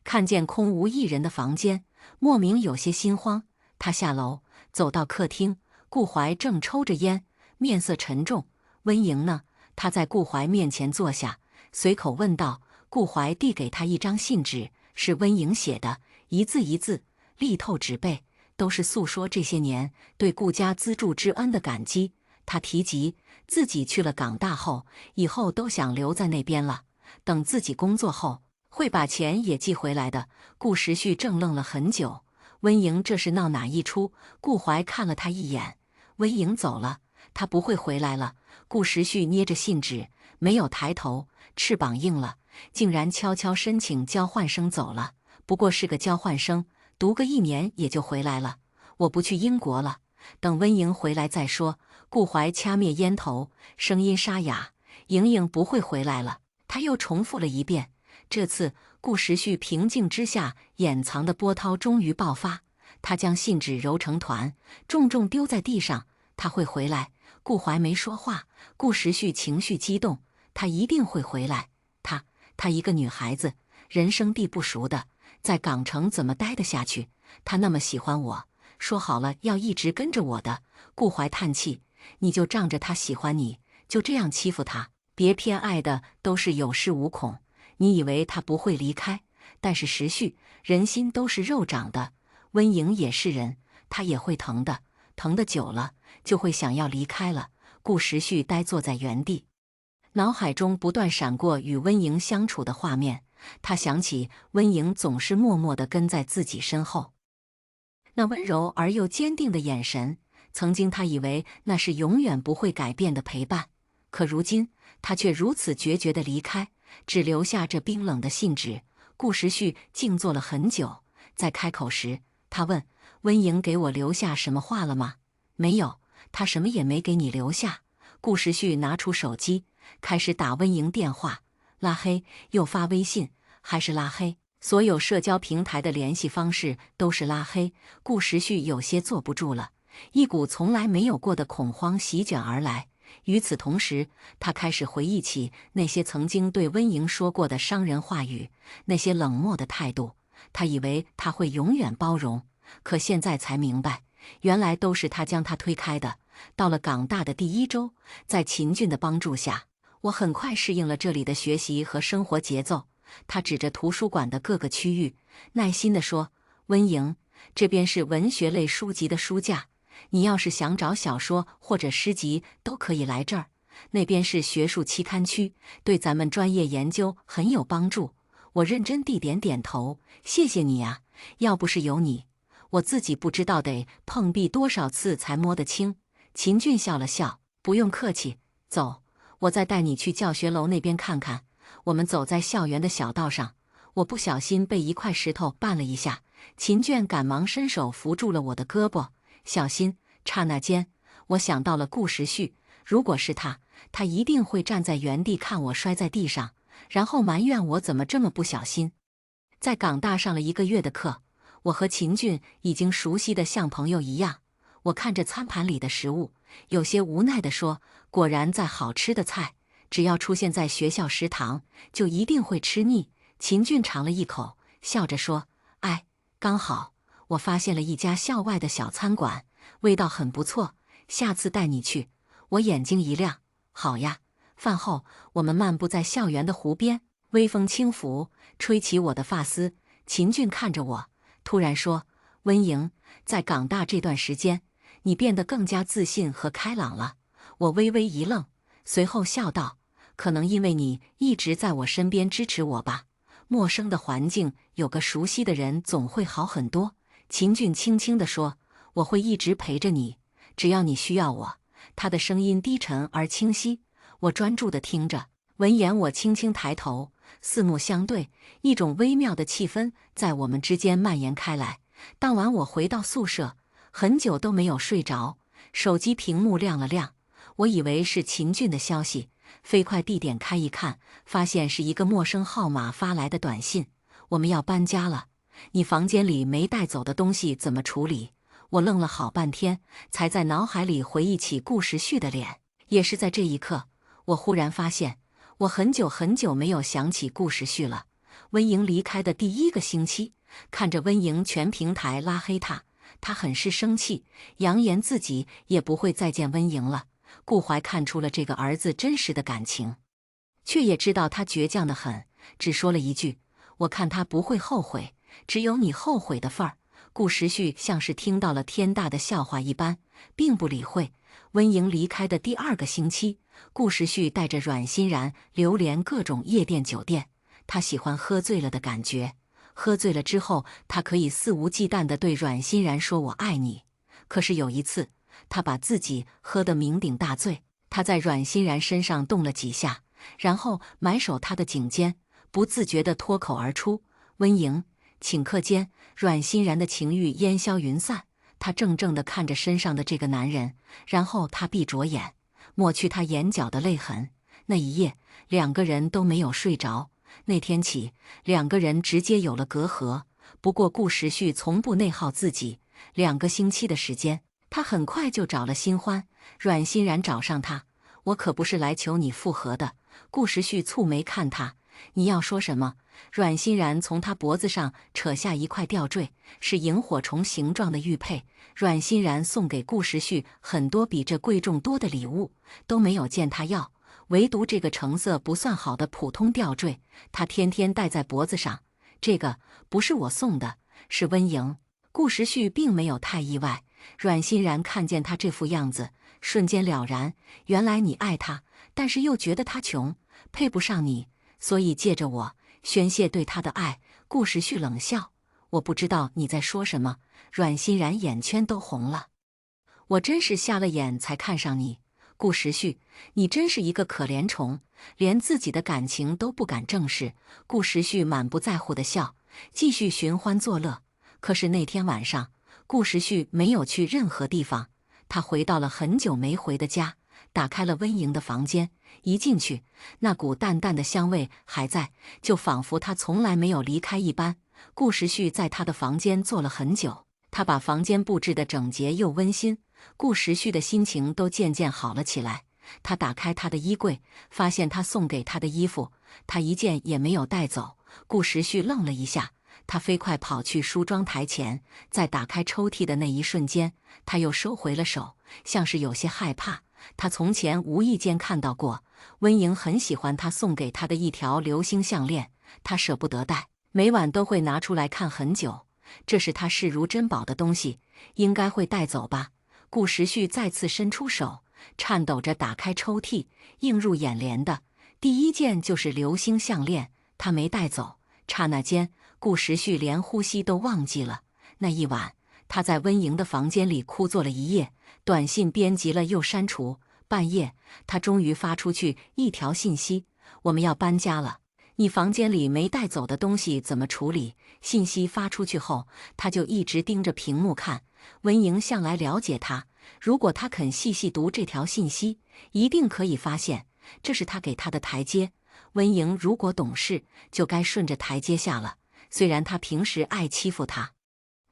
看见空无一人的房间，莫名有些心慌。他下楼走到客厅，顾怀正抽着烟，面色沉重。温莹呢？他在顾怀面前坐下，随口问道。顾怀递给他一张信纸，是温莹写的，一字一字，力透纸背，都是诉说这些年对顾家资助之恩的感激。他提及自己去了港大后，以后都想留在那边了，等自己工作后会把钱也寄回来的。顾时旭怔愣了很久，温莹这是闹哪一出？顾怀看了他一眼，温莹走了，他不会回来了。顾时旭捏着信纸，没有抬头，翅膀硬了，竟然悄悄申请交换生走了。不过是个交换生，读个1年也就回来了。我不去英国了，等温莹回来再说。顾怀掐灭烟头，声音沙哑：莹莹不会回来了。他又重复了一遍。这次顾时旭平静之下掩藏的波涛终于爆发，他将信纸揉成团，重重丢在地上。他会回来。顾怀没说话。顾时旭情绪激动，他一定会回来。她一个女孩子，人生地不熟的，在港城怎么待得下去？她那么喜欢我，说好了要一直跟着我的。顾怀叹气：你就仗着她喜欢你，就这样欺负她？别偏爱的都是有恃无恐。你以为她不会离开？但是时序，人心都是肉长的。温莹也是人，她也会疼的，疼得久了就会想要离开了。顾时旭呆坐在原地，脑海中不断闪过与温莹相处的画面。他想起温莹总是默默地跟在自己身后，那温柔而又坚定的眼神，曾经他以为那是永远不会改变的陪伴，可如今他却如此决绝地离开，只留下这冰冷的信纸。顾时旭静坐了很久，在开口时，他问：“温莹给我留下什么话了吗？”“没有，他什么也没给你留下。”顾时旭拿出手机，开始打温莹电话，拉黑，又发微信，还是拉黑，所有社交平台的联系方式都是拉黑。顾时旭有些坐不住了，一股从来没有过的恐慌席卷而来。与此同时，他开始回忆起那些曾经对温莹说过的伤人话语，那些冷漠的态度。他以为他会永远包容，可现在才明白，原来都是他将他推开的。到了港大的第1周，在秦俊的帮助下，我很快适应了这里的学习和生活节奏。他指着图书馆的各个区域，耐心地说：“温莹，这边是文学类书籍的书架，你要是想找小说或者诗集，都可以来这儿。那边是学术期刊区，对咱们专业研究很有帮助。”我认真地点头，谢谢你啊，要不是有你，我自己不知道得碰壁多少次才摸得清。秦俊笑了笑，不用客气，走，我再带你去教学楼那边看看。我们走在校园的小道上，我不小心被一块石头绊了一下，秦俊赶忙伸手扶住了我的胳膊，小心。刹那间，我想到了顾时旭，如果是他，他一定会站在原地看我摔在地上，然后埋怨我怎么这么不小心。在港大上了1个月的课，我和秦俊已经熟悉得像朋友一样。我看着餐盘里的食物，有些无奈地说：“果然再好吃的菜，只要出现在学校食堂，就一定会吃腻。”秦俊尝了一口，笑着说：“哎，刚好，我发现了一家校外的小餐馆，味道很不错，下次带你去。”我眼睛一亮：“好呀。”饭后，我们漫步在校园的湖边，微风轻拂，吹起我的发丝。秦俊看着我，突然说：“温莹，在港大这段时间，你变得更加自信和开朗了。”我微微一愣，随后笑道：“可能因为你一直在我身边支持我吧。陌生的环境，有个熟悉的人总会好很多。”秦俊轻轻地说：“我会一直陪着你，只要你需要我。”他的声音低沉而清晰，我专注地听着。闻言，我轻轻抬头，四目相对，一种微妙的气氛在我们之间蔓延开来。当晚我回到宿舍，很久都没有睡着，手机屏幕亮了亮，我以为是秦俊的消息，飞快地点开一看，发现是一个陌生号码发来的短信：“我们要搬家了，你房间里没带走的东西怎么处理？”我愣了好半天，才在脑海里回忆起顾时旭的脸。也是在这一刻，我忽然发现，我很久很久没有想起顾时旭了。温莹离开的第1个星期，看着温莹全平台拉黑他，他很是生气，扬言自己也不会再见温莹了。顾怀看出了这个儿子真实的感情，却也知道他倔强得很，只说了一句：“我看他不会后悔，只有你后悔的份儿。”顾时旭像是听到了天大的笑话一般，并不理会。温莹离开的第2个星期，顾时旭带着阮欣然流连各种夜店酒店。他喜欢喝醉了的感觉，喝醉了之后，他可以肆无忌惮地对阮欣然说“我爱你”。可是有一次，他把自己喝得酩酊大醉，他在阮欣然身上动了几下，然后埋首她的颈间，不自觉地脱口而出：“温莹。”顷刻间，阮欣然的情欲烟消云散，她怔怔地看着身上的这个男人，然后她闭着眼，抹去他眼角的泪痕。那一夜，2个人都没有睡着。那天起，2个人直接有了隔阂。不过顾时旭从不内耗自己，2个星期的时间，他很快就找了新欢。阮欣然找上他：“我可不是来求你复合的。”顾时旭蹙眉看他：“你要说什么？”阮欣然从他脖子上扯下一块吊坠，是萤火虫形状的玉佩。阮欣然送给顾时旭很多比这贵重多的礼物，都没有见他要，唯独这个成色不算好的普通吊坠，他天天戴在脖子上。这个不是我送的，是温莹。顾时旭并没有太意外，阮欣然看见他这副样子，瞬间了然，原来你爱他，但是又觉得他穷，配不上你，所以借着我宣泄对他的爱。顾时旭冷笑：“我不知道你在说什么。”阮欣然眼圈都红了：“我真是瞎了眼才看上你，顾时旭，你真是一个可怜虫，连自己的感情都不敢正视。”顾时旭满不在乎地笑，继续寻欢作乐。可是那天晚上，顾时旭没有去任何地方，他回到了很久没回的家，打开了温莹的房间。一进去，那股淡淡的香味还在，就仿佛他从来没有离开一般。顾时旭在他的房间坐了很久，他把房间布置得整洁又温馨，顾时旭的心情都渐渐好了起来。他打开他的衣柜，发现他送给他的衣服，他一件也没有带走。顾时旭愣了一下，他飞快跑去梳妆台前，在打开抽屉的那一瞬间，他又收回了手，像是有些害怕。他从前无意间看到过，温莹很喜欢他送给他的一条流星项链，他舍不得戴，每晚都会拿出来看很久。这是他视如珍宝的东西，应该会带走吧？顾时旭再次伸出手，颤抖着打开抽屉，映入眼帘的第一件就是流星项链，他没带走。刹那间，顾时旭连呼吸都忘记了。那一晚，他在温莹的房间里枯坐了一夜，短信编辑了又删除。半夜，他终于发出去一条信息：“我们要搬家了，你房间里没带走的东西怎么处理？”信息发出去后，他就一直盯着屏幕看。温莹向来了解他，如果他肯细细读这条信息，一定可以发现这是他给他的台阶。温莹如果懂事，就该顺着台阶下了。虽然他平时爱欺负他，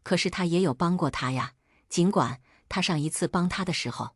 可是他也有帮过他呀。尽管他上一次帮他的时候，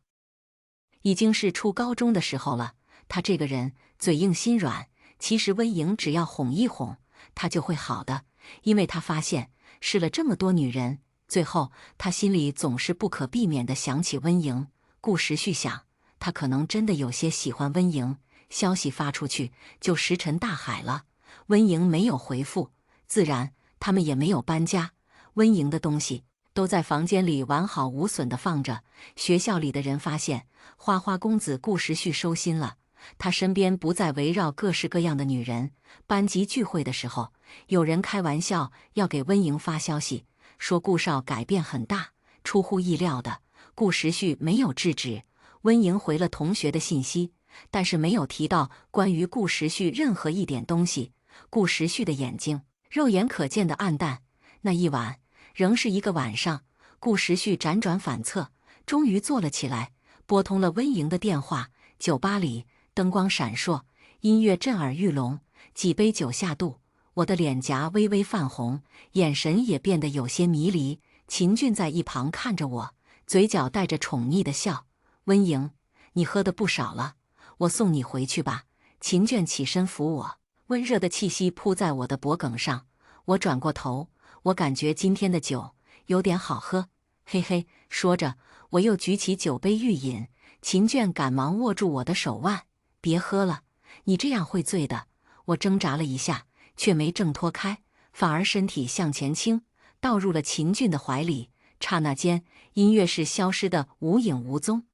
已经是初高中的时候了。他这个人嘴硬心软，其实温莹只要哄一哄，他就会好的。因为他发现试了这么多女人，最后他心里总是不可避免地想起温莹。顾时旭想，他可能真的有些喜欢温莹。消息发出去就石沉大海了。温莹没有回复，自然他们也没有搬家。温莹的东西都在房间里完好无损地放着。学校里的人发现花花公子顾时旭收心了，他身边不再围绕各式各样的女人。班级聚会的时候，有人开玩笑要给温莹发消息，说顾少改变很大。出乎意料的，顾时旭没有制止。温莹回了同学的信息，但是没有提到关于顾时旭任何一点东西。顾时旭的眼睛肉眼可见的暗淡。那一晚仍是一个晚上，顾时旭辗转反侧，终于坐了起来，拨通了温莹的电话。酒吧里灯光闪烁，音乐震耳欲聋，几杯酒下肚，我的脸颊微微泛红，眼神也变得有些迷离。秦俊在一旁看着我，嘴角带着宠溺的笑：“温莹，你喝的不少了，我送你回去吧。”秦俊起身扶我，温热的气息扑在我的脖颈上。我转过头，我感觉今天的酒有点好喝，嘿嘿。说着，我又举起酒杯欲饮。秦俊赶忙握住我的手腕：“别喝了，你这样会醉的。”我挣扎了一下，却没挣脱开，反而身体向前倾，倒入了秦俊的怀里。刹那间，音乐室消失得无影无踪，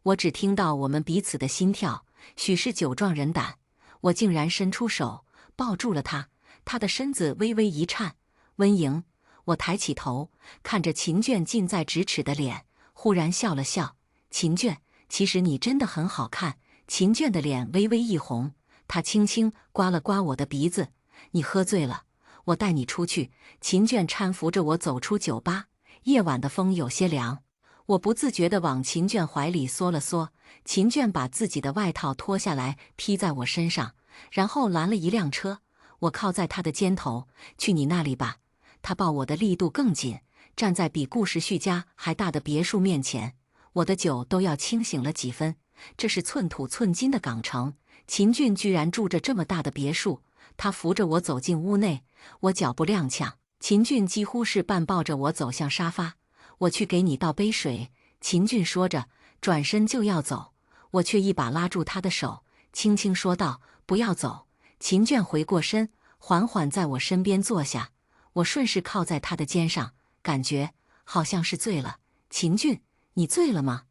我只听到我们彼此的心跳。许是酒壮人胆，我竟然伸出手抱住了他，他的身子微微一颤。温莹，我抬起头，看着秦俊近在咫尺的脸，忽然笑了笑：“秦俊，其实你真的很好看。”秦俊的脸微微一红，他轻轻刮了刮我的鼻子：“你喝醉了，我带你出去。”秦俊搀扶着我走出酒吧。夜晚的风有些凉，我不自觉地往秦俊怀里缩了缩。秦俊把自己的外套脱下来披在我身上，然后拦了一辆车。我靠在他的肩头：“去你那里吧。”他抱我的力度更紧，站在比顾时旭家还大的别墅面前，我的酒都要清醒了几分。这是寸土寸金的港城，秦俊居然住着这么大的别墅。他扶着我走进屋内，我脚步踉跄，秦俊几乎是半抱着我走向沙发。“我去给你倒杯水。”秦俊说着，转身就要走，我却一把拉住他的手，轻轻说道：“不要走。”秦俊回过身，缓缓在我身边坐下。我顺势靠在他的肩上，感觉好像是醉了。“秦俊，你醉了吗？”“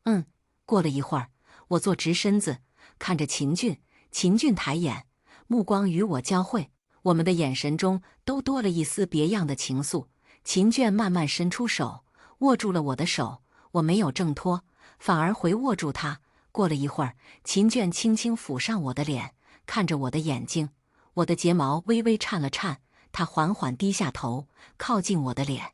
嗯。”过了一会儿，我坐直身子，看着秦俊。秦俊抬眼，目光与我交汇，我们的眼神中都多了一丝别样的情愫。秦卷慢慢伸出手，握住了我的手，我没有挣脱，反而回握住他。过了一会儿，秦卷轻轻抚上我的脸，看着我的眼睛，我的睫毛微微颤了颤。他缓缓低下头，靠近我的脸，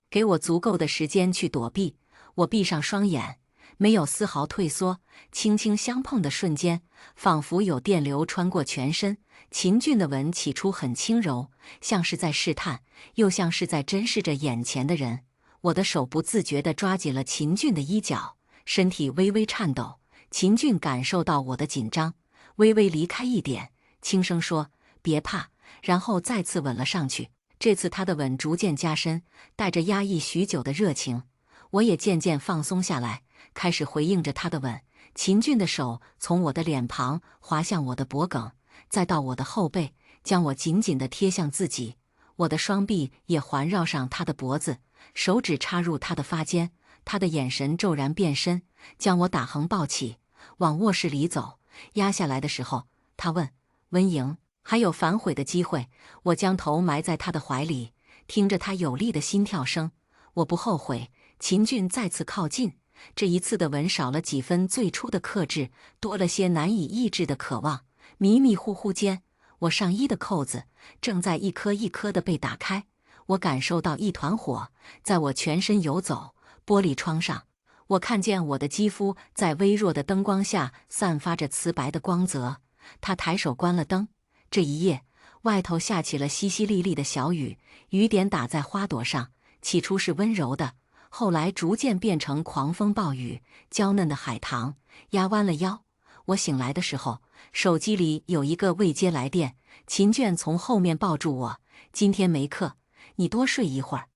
给我足够的时间去躲避。我闭上双眼，没有丝毫退缩。轻轻相碰的瞬间，仿佛有电流穿过全身。秦俊的吻起初很轻柔，像是在试探，又像是在珍视着眼前的人。我的手不自觉地抓紧了秦俊的衣角，身体微微颤抖。秦俊感受到我的紧张，微微离开一点，轻声说：“别怕。”然后再次吻了上去。这次他的吻逐渐加深，带着压抑许久的热情。我也渐渐放松下来，开始回应着他的吻。秦俊的手从我的脸庞滑向我的脖颈，再到我的后背，将我紧紧地贴向自己。我的双臂也环绕上他的脖子，手指插入他的发间。他的眼神骤然变深，将我打横抱起，往卧室里走。压下来的时候，他问：“温莹，还有反悔的机会？”我将头埋在他的怀里，听着他有力的心跳声。我不后悔。秦俊再次靠近，这一次的吻少了几分最初的克制，多了些难以抑制的渴望。迷迷糊糊间，我上衣的扣子正在一颗一颗地被打开。我感受到一团火在我全身游走。玻璃窗上，我看见我的肌肤在微弱的灯光下散发着瓷白的光泽。他抬手关了灯。这一夜，外头下起了淅淅沥沥的小雨，雨点打在花朵上，起初是温柔的，后来逐渐变成狂风暴雨。娇嫩的海棠压弯了腰。我醒来的时候，手机里有一个未接来电。秦卷从后面抱住我：“今天没课，你多睡一会儿。”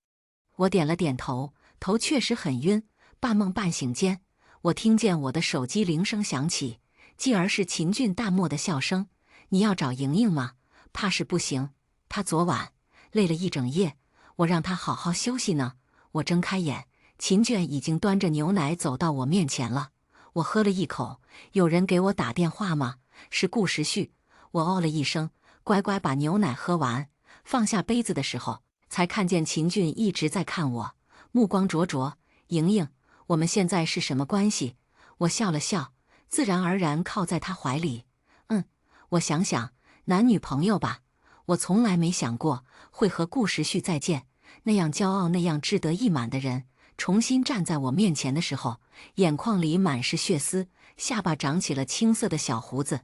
我点了点头，头确实很晕。半梦半醒间，我听见我的手机铃声响起，继而是秦俊淡漠的笑声：“你要找莹莹吗？怕是不行，她昨晚累了一整夜，我让她好好休息呢。”我睁开眼，秦卷已经端着牛奶走到我面前了。我喝了一口：“有人给我打电话吗？是顾时旭。”我哦了一声，乖乖把牛奶喝完。放下杯子的时候，才看见秦俊一直在看我，目光灼灼。“莹莹，我们现在是什么关系？”我笑了笑，自然而然靠在他怀里。我想想，男女朋友吧。我从来没想过会和顾时旭再见，那样骄傲、那样志得意满的人，重新站在我面前的时候，眼眶里满是血丝，下巴长起了青色的小胡子。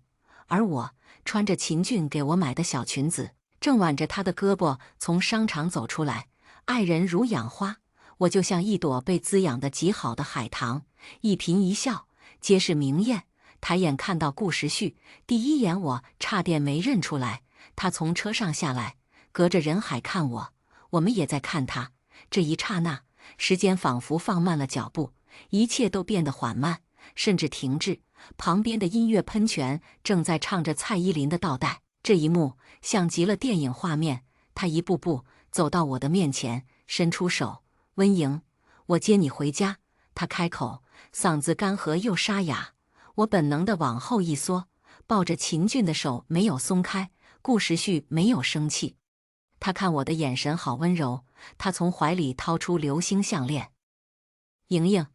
而我穿着秦俊给我买的小裙子，正挽着他的胳膊从商场走出来。爱人如养花，我就像一朵被滋养得极好的海棠，一颦一笑皆是明艳。抬眼看到顾时旭，第一眼我差点没认出来。他从车上下来，隔着人海看我，我们也在看他。这一刹那，时间仿佛放慢了脚步，一切都变得缓慢，甚至停滞。旁边的音乐喷泉正在唱着蔡依林的《倒带》，这一幕像极了电影画面。他一步步走到我的面前，伸出手：“温莹，我接你回家。”他开口，嗓子干涸又沙哑。我本能地往后一缩，抱着秦俊的手没有松开。顾时旭没有生气，他看我的眼神好温柔。他从怀里掏出流星项链：“莹莹，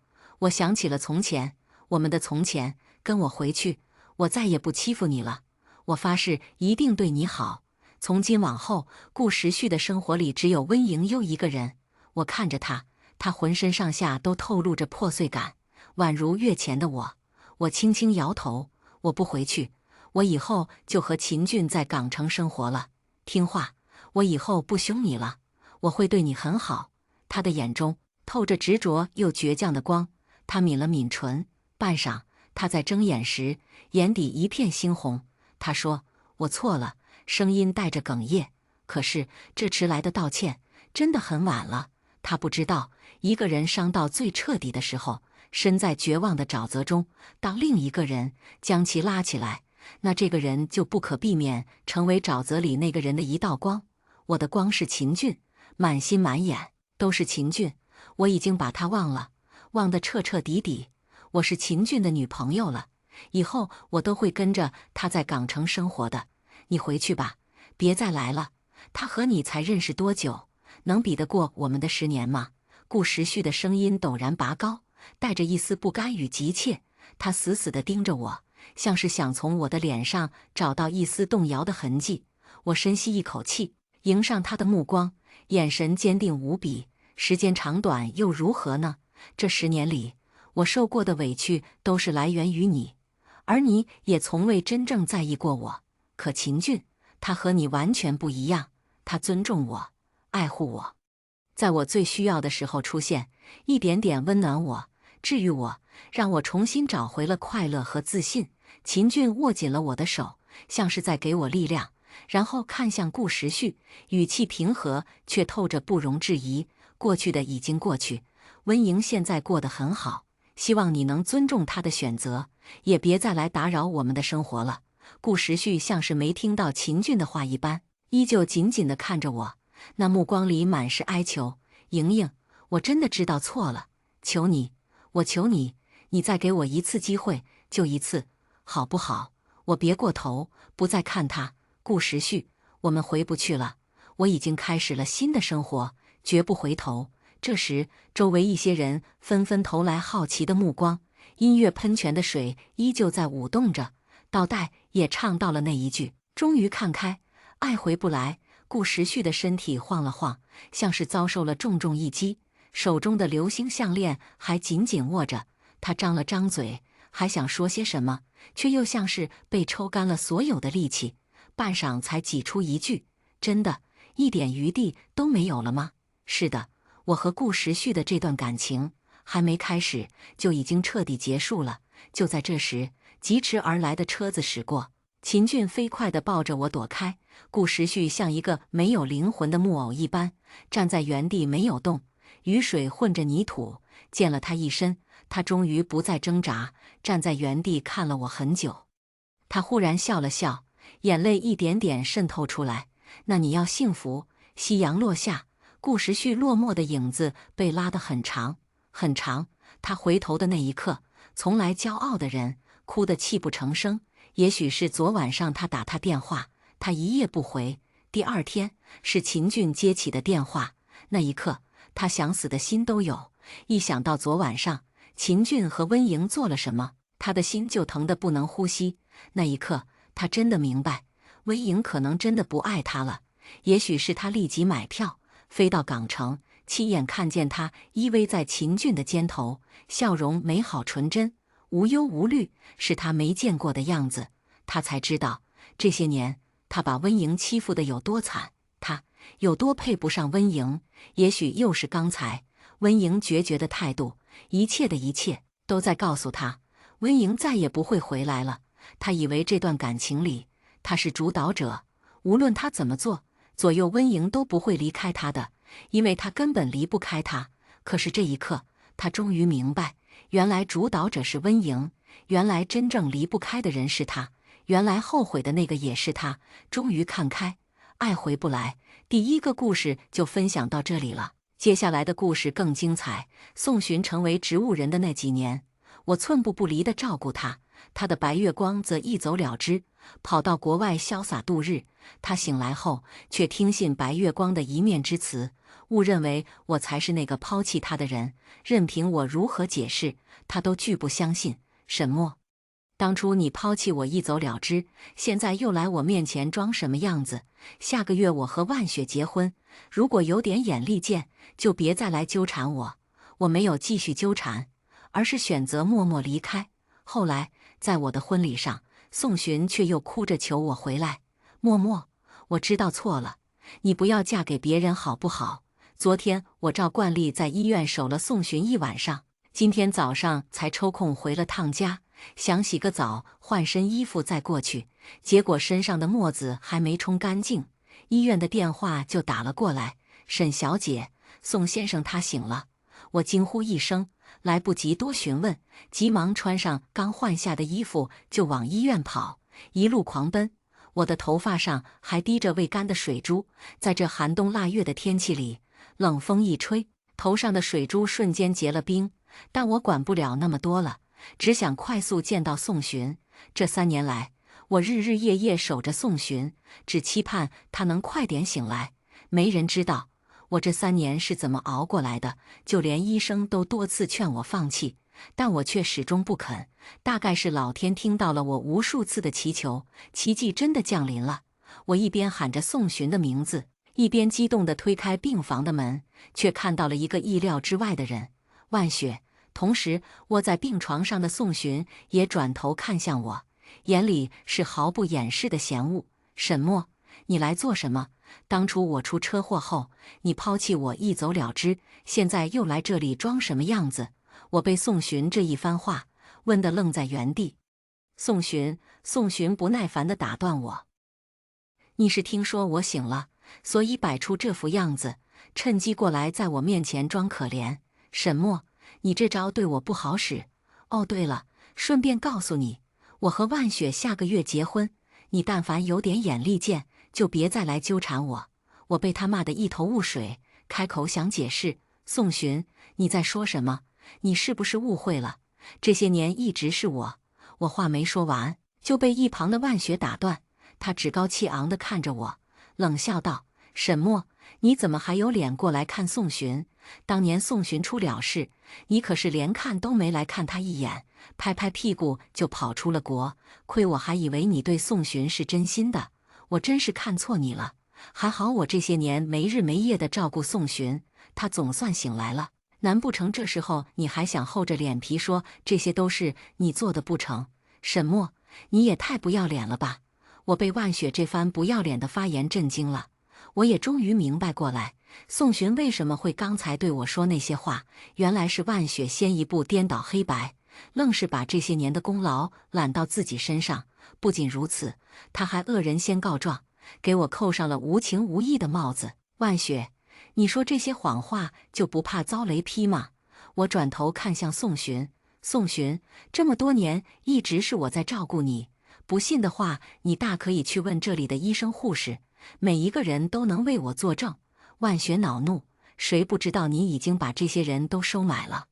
我想起了从前，我们的从前，跟我回去，我再也不欺负你了。我发誓一定对你好。从今往后，顾时旭的生活里只有温莹又一个人。”我看着他，他浑身上下都透露着破碎感，宛如月前的我。我轻轻摇头：“我不回去，我以后就和秦俊在港城生活了。听话，我以后不凶你了，我会对你很好。”他的眼中透着执着又倔强的光，他抿了抿唇，半晌，他在睁眼时，眼底一片猩红。他说：“我错了。”声音带着哽咽。可是这迟来的道歉真的很晚了。他不知道，一个人伤到最彻底的时候，身在绝望的沼泽中，当另一个人将其拉起来，那这个人就不可避免成为沼泽里那个人的一道光。我的光是秦俊，满心满眼都是秦俊。我已经把他忘了，忘得彻彻底底。我是秦俊的女朋友了，以后我都会跟着他在港城生活的。你回去吧，别再来了。他和你才认识多久，能比得过我们的10年吗？顾时旭的声音陡然拔高，带着一丝不甘与急切。他死死地盯着我，像是想从我的脸上找到一丝动摇的痕迹。我深吸一口气，迎上他的目光，眼神坚定无比。时间长短又如何呢？这10年里，我受过的委屈都是来源于你，而你也从未真正在意过我。可秦俊，他和你完全不一样，他尊重我，爱护我，在我最需要的时候出现，一点点温暖我，治愈我，让我重新找回了快乐和自信。秦俊握紧了我的手，像是在给我力量，然后看向顾时旭，语气平和，却透着不容置疑。过去的已经过去，温莹现在过得很好，希望你能尊重她的选择，也别再来打扰我们的生活了。顾时旭像是没听到秦俊的话一般，依旧紧紧地看着我，那目光里满是哀求。莹莹，我真的知道错了，求你，我求你，你再给我一次机会，就一次，好不好？我别过头，不再看他。顾时旭，我们回不去了，我已经开始了新的生活，绝不回头。这时，周围一些人纷纷投来好奇的目光。音乐喷泉的水依旧在舞动着，倒带也唱到了那一句：终于看开，爱回不来。顾时旭的身体晃了晃，像是遭受了重重一击，手中的流星项链还紧紧握着。他张了张嘴，还想说些什么，却又像是被抽干了所有的力气，半晌才挤出一句：真的，一点余地都没有了吗？是的，我和顾时旭的这段感情还没开始，就已经彻底结束了。就在这时，疾驰而来的车子驶过，秦俊飞快地抱着我躲开。顾时旭像一个没有灵魂的木偶一般，站在原地没有动。雨水混着泥土，溅了他一身。他终于不再挣扎，站在原地看了我很久。他忽然笑了笑，眼泪一点点渗透出来。那你要幸福。夕阳落下，顾时旭落寞的影子被拉得很长很长。他回头的那一刻，从来骄傲的人哭得泣不成声。也许是昨晚上他打他电话，他一夜不回。第二天是秦俊接起的电话，那一刻他想死的心都有。一想到昨晚上秦俊和温莹做了什么，他的心就疼得不能呼吸。那一刻他真的明白，温莹可能真的不爱他了。也许是他立即买票飞到港城，亲眼看见他依偎在秦俊的肩头，笑容美好纯真，无忧无虑，是他没见过的样子。他才知道，这些年他把温莹欺负得有多惨，他有多配不上温莹。也许又是刚才温莹决绝的态度，一切的一切都在告诉他，温莹再也不会回来了。他以为这段感情里他是主导者，无论他怎么做，左右温莹都不会离开他的，因为他根本离不开他。可是这一刻，他终于明白，原来主导者是温莹，原来真正离不开的人是他，原来后悔的那个也是他。终于看开，爱回不来。第一个故事就分享到这里了，接下来的故事更精彩。宋洵成为植物人的那几年，我寸步不离地照顾他，他的白月光则一走了之，跑到国外潇洒度日。他醒来后，却听信白月光的一面之词，误认为我才是那个抛弃他的人。任凭我如何解释，他都拒不相信。沈墨，当初你抛弃我一走了之，现在又来我面前装什么样子？下个月我和万雪结婚，如果有点眼力见，就别再来纠缠我。我没有继续纠缠，而是选择默默离开。后来，在我的婚礼上，宋洵却又哭着求我回来。默默，我知道错了，你不要嫁给别人好不好？昨天我照惯例在医院守了宋洵一晚上，今天早上才抽空回了趟家，想洗个澡换身衣服再过去，结果身上的沫子还没冲干净，医院的电话就打了过来。沈小姐，宋先生他醒了。我惊呼一声，来不及多询问，急忙穿上刚换下的衣服就往医院跑，一路狂奔。我的头发上还滴着未干的水珠，在这寒冬腊月的天气里，冷风一吹，头上的水珠瞬间结了冰。但我管不了那么多了，只想快速见到宋洵。这3年来，我日日夜夜守着宋寻，只期盼他能快点醒来。没人知道我这3年是怎么熬过来的，就连医生都多次劝我放弃，但我却始终不肯。大概是老天听到了我无数次的祈求，奇迹真的降临了。我一边喊着宋寻的名字，一边激动地推开病房的门，却看到了一个意料之外的人——万雪。同时，卧在病床上的宋寻也转头看向我，眼里是毫不掩饰的嫌恶。沈墨，你来做什么？当初我出车祸后，你抛弃我一走了之，现在又来这里装什么样子？我被宋寻这一番话问得愣在原地。宋寻不耐烦地打断我：“你是听说我醒了，所以摆出这副样子，趁机过来在我面前装可怜？沈墨，你这招对我不好使。哦，对了，顺便告诉你，我和万雪下个月结婚，你但凡有点眼力见，就别再来纠缠我。”我被他骂得一头雾水，开口想解释：“宋寻，你在说什么？你是不是误会了？这些年一直是我……”我话没说完，就被一旁的万雪打断。她趾高气昂地看着我，冷笑道：“沈墨，你怎么还有脸过来看宋寻？当年宋寻出了事，你可是连看都没来看他一眼，拍拍屁股就跑出了国。亏我还以为你对宋寻是真心的，我真是看错你了。还好我这些年没日没夜地照顾宋寻，他总算醒来了。难不成这时候你还想厚着脸皮说这些都是你做的不成？沈墨，你也太不要脸了吧！”我被万雪这番不要脸的发言震惊了，我也终于明白过来，宋寻为什么会刚才对我说那些话，原来是万雪先一步颠倒黑白，愣是把这些年的功劳揽到自己身上。不仅如此，他还恶人先告状，给我扣上了无情无义的帽子。万雪，你说这些谎话就不怕遭雷劈吗？我转头看向宋寻，宋寻，这么多年一直是我在照顾你，不信的话，你大可以去问这里的医生护士，每一个人都能为我作证。万雪恼怒，谁不知道你已经把这些人都收买了？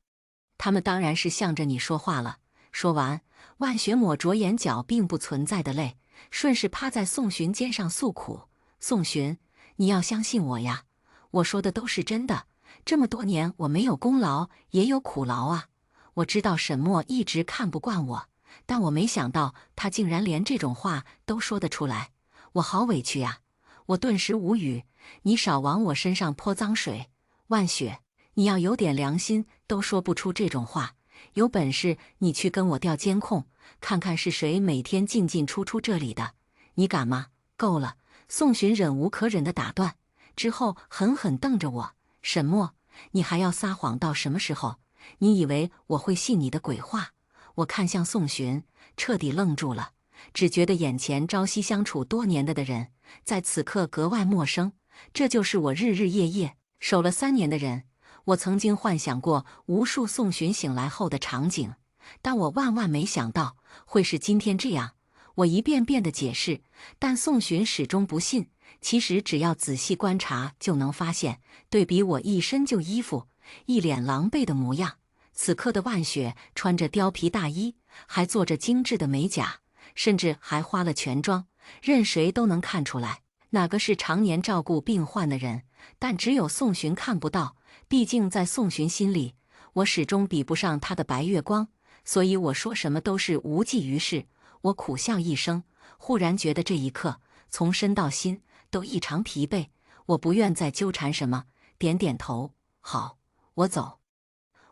他们当然是向着你说话了。说完，万雪抹着眼角并不存在的泪，顺势趴在宋寻肩上诉苦：“宋寻，你要相信我呀，我说的都是真的。这么多年我没有功劳也有苦劳啊。我知道沈墨一直看不惯我，但我没想到他竟然连这种话都说得出来，我好委屈呀！”我顿时无语，你少往我身上泼脏水。万雪，你要有点良心，都说不出这种话。有本事你去跟我调监控，看看是谁每天进进出出这里的，你敢吗？够了！宋寻忍无可忍地打断，之后狠狠瞪着我：“沈墨，你还要撒谎到什么时候？你以为我会信你的鬼话？”我看向宋寻，彻底愣住了，只觉得眼前朝夕相处多年的人，在此刻格外陌生。这就是我日日夜夜守了3年的人。我曾经幻想过无数宋寻醒来后的场景，但我万万没想到会是今天这样。我一遍遍地解释，但宋寻始终不信。其实只要仔细观察就能发现，对比我一身旧衣服，一脸狼狈的模样，此刻的万雪穿着貂皮大衣，还做着精致的美甲，甚至还化了全妆，任谁都能看出来哪个是常年照顾病患的人。但只有宋寻看不到，毕竟在宋寻心里，我始终比不上他的白月光，所以我说什么都是无济于事。我苦笑一声，忽然觉得这一刻从身到心都异常疲惫，我不愿再纠缠什么，点点头：“好，我走。”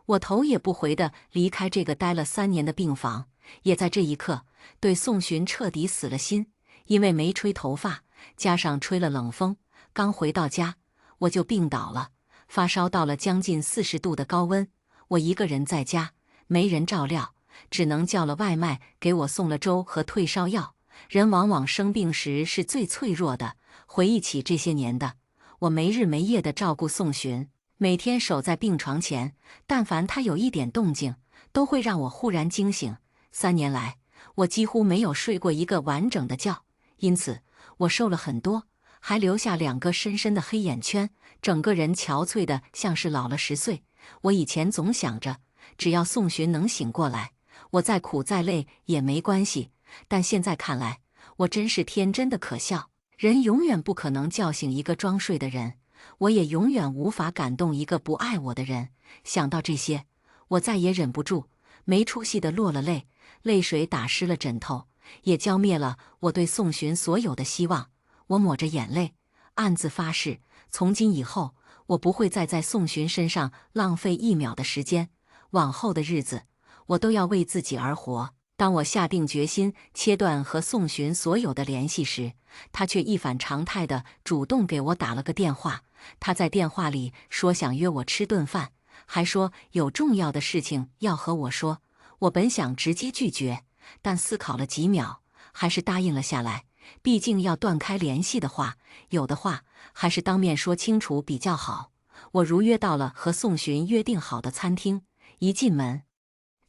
我头也不回地离开这个待了3年的病房，也在这一刻对宋寻彻底死了心。因为没吹头发，加上吹了冷风，刚回到家我就病倒了，发烧到了将近40度的高温。我一个人在家，没人照料，只能叫了外卖给我送了粥和退烧药。人往往生病时是最脆弱的，回忆起这些年的，我没日没夜地照顾宋寻，每天守在病床前，但凡他有一点动静，都会让我忽然惊醒。3年来，我几乎没有睡过一个完整的觉，因此我瘦了很多，还留下2个深深的黑眼圈，整个人憔悴的像是老了10岁。我以前总想着，只要宋寻能醒过来，我再苦再累也没关系，但现在看来，我真是天真的可笑。人永远不可能叫醒一个装睡的人，我也永远无法感动一个不爱我的人。想到这些，我再也忍不住，没出息地落了泪，泪水打湿了枕头，也浇灭了我对宋寻所有的希望。我抹着眼泪，暗自发誓，从今以后，我不会再在宋寻身上浪费一秒的时间。往后的日子，我都要为自己而活。当我下定决心切断和宋寻所有的联系时，他却一反常态地主动给我打了个电话。他在电话里说想约我吃顿饭，还说有重要的事情要和我说。我本想直接拒绝，但思考了几秒，还是答应了下来。毕竟要断开联系的话，有的话还是当面说清楚比较好。我如约到了和宋寻约定好的餐厅，一进门，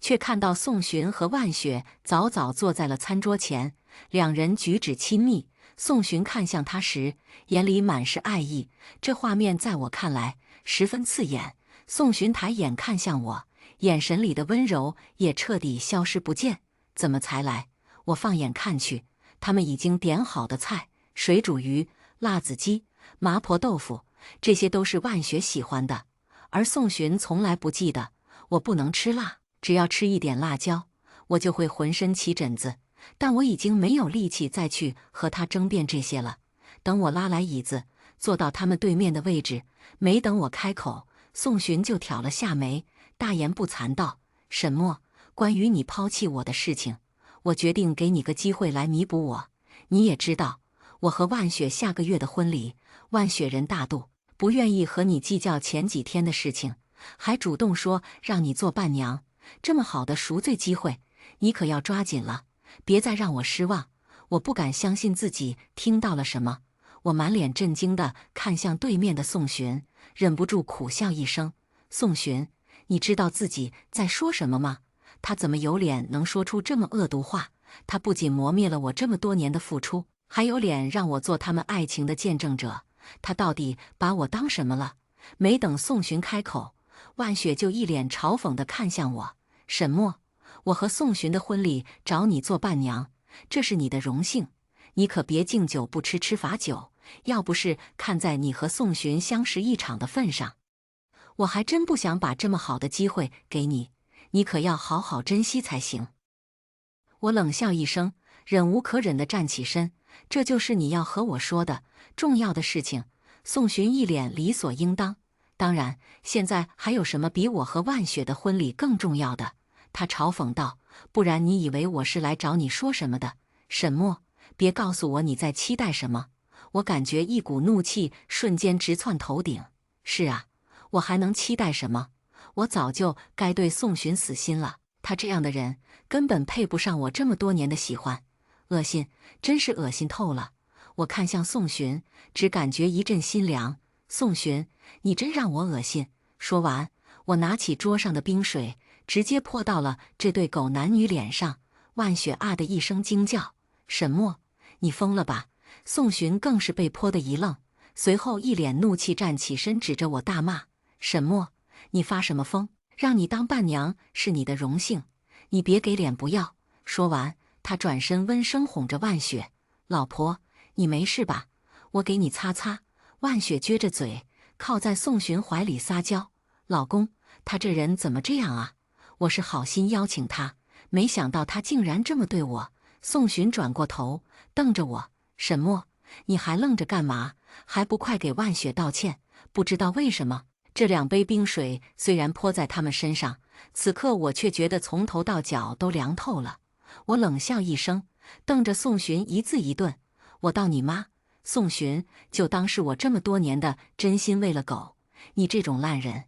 却看到宋寻和万雪早早坐在了餐桌前，两人举止亲密。宋寻看向他时，眼里满是爱意，这画面在我看来十分刺眼。宋寻抬眼看向我，眼神里的温柔也彻底消失不见。怎么才来？我放眼看去，他们已经点好的菜，水煮鱼、辣子鸡、麻婆豆腐，这些都是万雪喜欢的。而宋寻从来不记得我不能吃辣，只要吃一点辣椒，我就会浑身起疹子。但我已经没有力气再去和他争辩这些了。等我拉来椅子，坐到他们对面的位置，没等我开口，宋寻就挑了下眉，大言不惭道：“沈墨，关于你抛弃我的事情，我决定给你个机会来弥补我。你也知道，我和万雪下个月的婚礼，万雪人大度，不愿意和你计较前几天的事情，还主动说让你做伴娘。这么好的赎罪机会，你可要抓紧了，别再让我失望。”我不敢相信自己听到了什么，我满脸震惊地看向对面的宋寻，忍不住苦笑一声：“宋寻，你知道自己在说什么吗？他怎么有脸能说出这么恶毒话？他不仅磨灭了我这么多年的付出，还有脸让我做他们爱情的见证者。他到底把我当什么了？”没等宋寻开口，万雪就一脸嘲讽地看向我：“沈墨，我和宋寻的婚礼找你做伴娘，这是你的荣幸，你可别敬酒不吃吃罚酒。要不是看在你和宋寻相识一场的份上，我还真不想把这么好的机会给你，你可要好好珍惜才行。”我冷笑一声，忍无可忍地站起身：“这就是你要和我说的重要的事情？”宋寻一脸理所应当：“当然，现在还有什么比我和万雪的婚礼更重要的？”他嘲讽道：“不然你以为我是来找你说什么的？沈墨，别告诉我你在期待什么。”我感觉一股怒气瞬间直窜头顶。是啊，我还能期待什么？我早就该对宋寻死心了。他这样的人根本配不上我这么多年的喜欢。恶心，真是恶心透了。我看向宋寻，只感觉一阵心凉。宋寻，你真让我恶心。说完，我拿起桌上的冰水，直接泼到了这对狗男女脸上。万雪啊的一声惊叫：“沈墨，你疯了吧？”宋寻更是被泼得一愣，随后一脸怒气站起身，指着我大骂：“沈墨，你发什么疯？让你当伴娘是你的荣幸，你别给脸不要！”说完，他转身温声哄着万雪：“老婆，你没事吧？我给你擦擦。”万雪撅着嘴，靠在宋寻怀里撒娇：“老公，他这人怎么这样啊？我是好心邀请他，没想到他竟然这么对我。”宋寻转过头，瞪着我：“沈墨，你还愣着干嘛？还不快给万雪道歉！”不知道为什么，这2杯冰水虽然泼在他们身上，此刻我却觉得从头到脚都凉透了。我冷笑一声，瞪着宋寻一字一顿：“我道你妈！宋寻，就当是我这么多年的真心喂了狗。你这种烂人，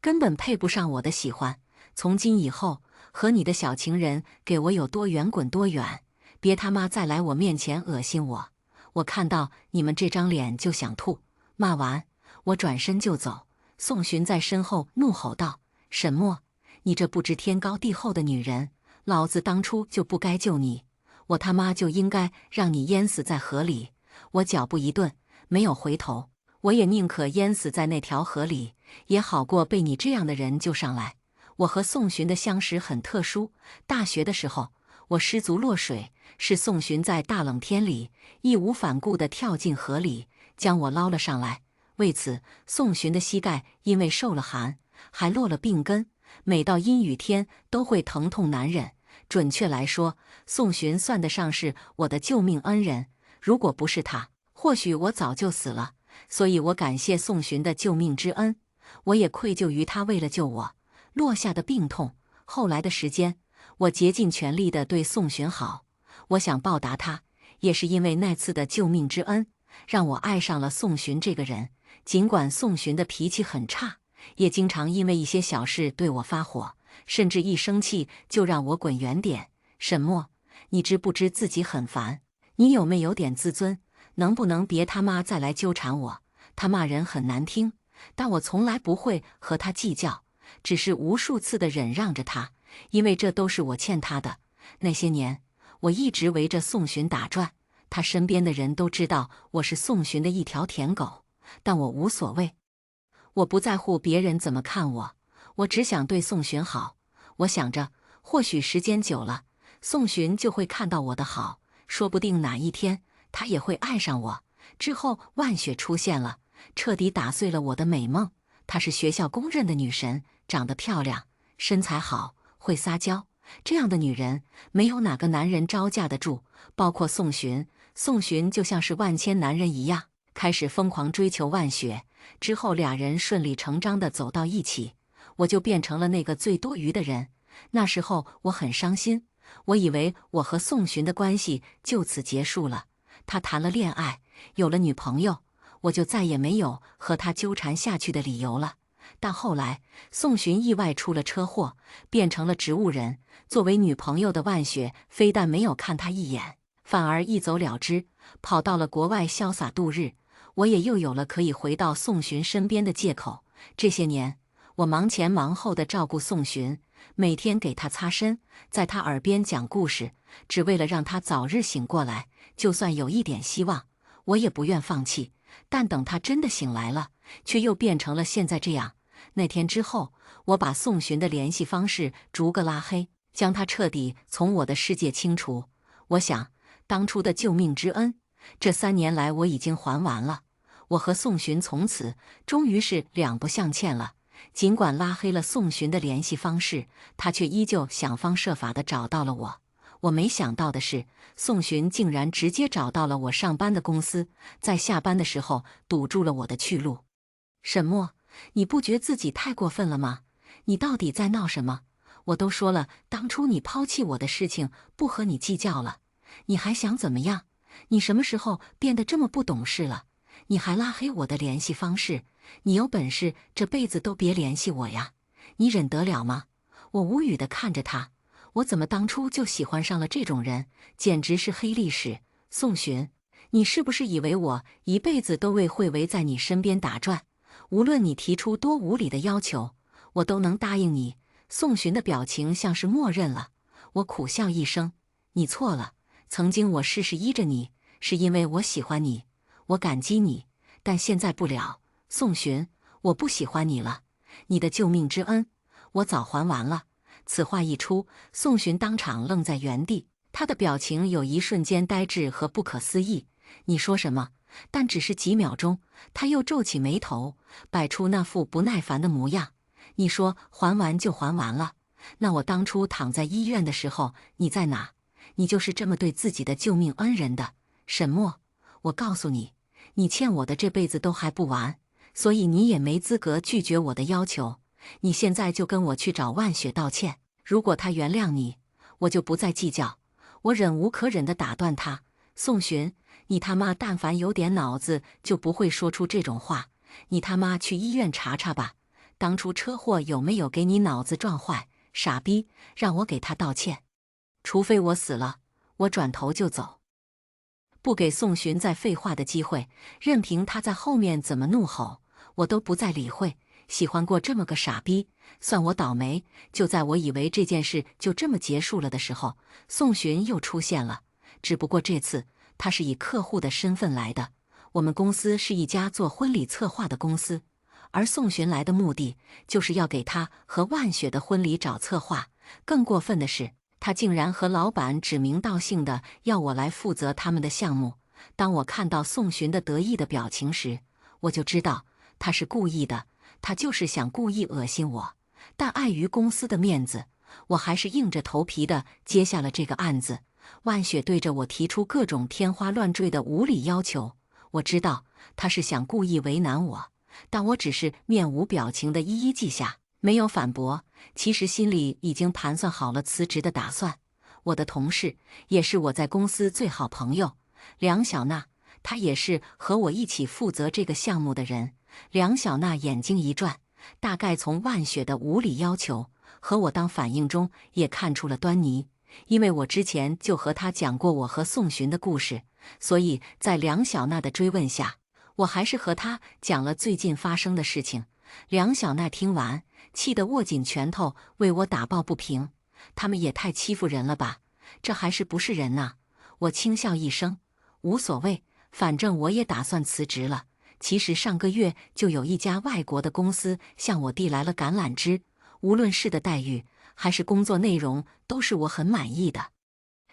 根本配不上我的喜欢。从今以后，和你的小情人给我有多远滚多远！别他妈再来我面前恶心我！我看到你们这张脸就想吐！”骂完，我转身就走。宋寻在身后怒吼道：“沈墨，你这不知天高地厚的女人，老子当初就不该救你，我他妈就应该让你淹死在河里！”我脚步一顿，没有回头，我也宁可淹死在那条河里，也好过被你这样的人救上来。我和宋寻的相识很特殊，大学的时候，我失足落水，是宋寻在大冷天里义无反顾地跳进河里，将我捞了上来。为此，宋寻的膝盖因为受了寒，还落了病根，每到阴雨天都会疼痛难忍。准确来说，宋寻算得上是我的救命恩人，如果不是他，或许我早就死了。所以我感谢宋寻的救命之恩，我也愧疚于他为了救我落下的病痛。后来的时间，我竭尽全力地对宋寻好，我想报答他，也是因为那次的救命之恩，让我爱上了宋寻这个人。尽管宋寻的脾气很差，也经常因为一些小事对我发火，甚至一生气就让我滚远点。沈墨，你知不知自己很烦？你有没有点自尊？能不能别他妈再来纠缠我？他骂人很难听，但我从来不会和他计较，只是无数次的忍让着他，因为这都是我欠他的。那些年，我一直围着宋寻打转，他身边的人都知道我是宋寻的一条舔狗，但我无所谓，我不在乎别人怎么看我，我只想对宋寻好。我想着，或许时间久了，宋寻就会看到我的好，说不定哪一天他也会爱上我。之后，万雪出现了，彻底打碎了我的美梦。她是学校公认的女神，长得漂亮，身材好，会撒娇。这样的女人，没有哪个男人招架得住，包括宋寻。宋寻就像是万千男人一样，开始疯狂追求万雪。之后，俩人顺理成章地走到一起，我就变成了那个最多余的人。那时候我很伤心，我以为我和宋寻的关系就此结束了。他谈了恋爱，有了女朋友，我就再也没有和他纠缠下去的理由了。但后来，宋寻意外出了车祸，变成了植物人。作为女朋友的万雪，非但没有看他一眼，反而一走了之，跑到了国外潇洒度日。我也又有了可以回到宋寻身边的借口。这些年，我忙前忙后的照顾宋寻，每天给他擦身，在他耳边讲故事，只为了让他早日醒过来。就算有一点希望，我也不愿放弃。但等他真的醒来了，却又变成了现在这样。那天之后，我把宋寻的联系方式逐个拉黑，将他彻底从我的世界清除。我想，当初的救命之恩，这3年来我已经还完了。我和宋寻从此终于是两不相欠了。尽管拉黑了宋寻的联系方式，他却依旧想方设法地找到了我。我没想到的是，宋寻竟然直接找到了我上班的公司，在下班的时候堵住了我的去路。沈墨，你不觉自己太过分了吗？你到底在闹什么？我都说了，当初你抛弃我的事情不和你计较了，你还想怎么样？你什么时候变得这么不懂事了？你还拉黑我的联系方式，你有本事这辈子都别联系我呀！你忍得了吗？我无语地看着他，我怎么当初就喜欢上了这种人，简直是黑历史。宋寻，你是不是以为我一辈子都会围在你身边打转？无论你提出多无理的要求，我都能答应你。宋寻的表情像是默认了，我苦笑一声，你错了。曾经我事事依着你，是因为我喜欢你，我感激你，但现在不了。宋寻，我不喜欢你了，你的救命之恩，我早还完了。此话一出，宋寻当场愣在原地，他的表情有一瞬间呆滞和不可思议。你说什么？但只是几秒钟，他又皱起眉头，摆出那副不耐烦的模样。你说还完就还完了，那我当初躺在医院的时候你在哪？你就是这么对自己的救命恩人的。沈墨，我告诉你，你欠我的这辈子都还不完，所以你也没资格拒绝我的要求。你现在就跟我去找万雪道歉，如果她原谅你，我就不再计较。我忍无可忍地打断他，宋寻，你他妈但凡有点脑子就不会说出这种话。你他妈去医院查查吧，当初车祸有没有给你脑子撞坏？傻逼，让我给他道歉。除非我死了，我转头就走，不给宋寻再废话的机会，任凭他在后面怎么怒吼，我都不再理会。喜欢过这么个傻逼，算我倒霉。就在我以为这件事就这么结束了的时候，宋寻又出现了。只不过这次他是以客户的身份来的。我们公司是一家做婚礼策划的公司，而宋寻来的目的就是要给他和万雪的婚礼找策划。更过分的是，他竟然和老板指名道姓的要我来负责他们的项目。当我看到宋寻的得意的表情时，我就知道他是故意的，他就是想故意恶心我。但碍于公司的面子，我还是硬着头皮的接下了这个案子。万雪对着我提出各种天花乱坠的无理要求，我知道他是想故意为难我，但我只是面无表情的一一记下，没有反驳。其实心里已经盘算好了辞职的打算。我的同事也是我在公司最好朋友，梁小娜，她也是和我一起负责这个项目的人。梁小娜眼睛一转，大概从万雪的无理要求和我当反应中也看出了端倪。因为我之前就和她讲过我和宋寻的故事，所以在梁小娜的追问下，我还是和她讲了最近发生的事情。梁小娜听完，气得握紧拳头，为我打抱不平。他们也太欺负人了吧，这还是不是人呐？我轻笑一声，无所谓，反正我也打算辞职了。其实上个月就有一家外国的公司向我递来了橄榄枝，无论是的待遇还是工作内容都是我很满意的。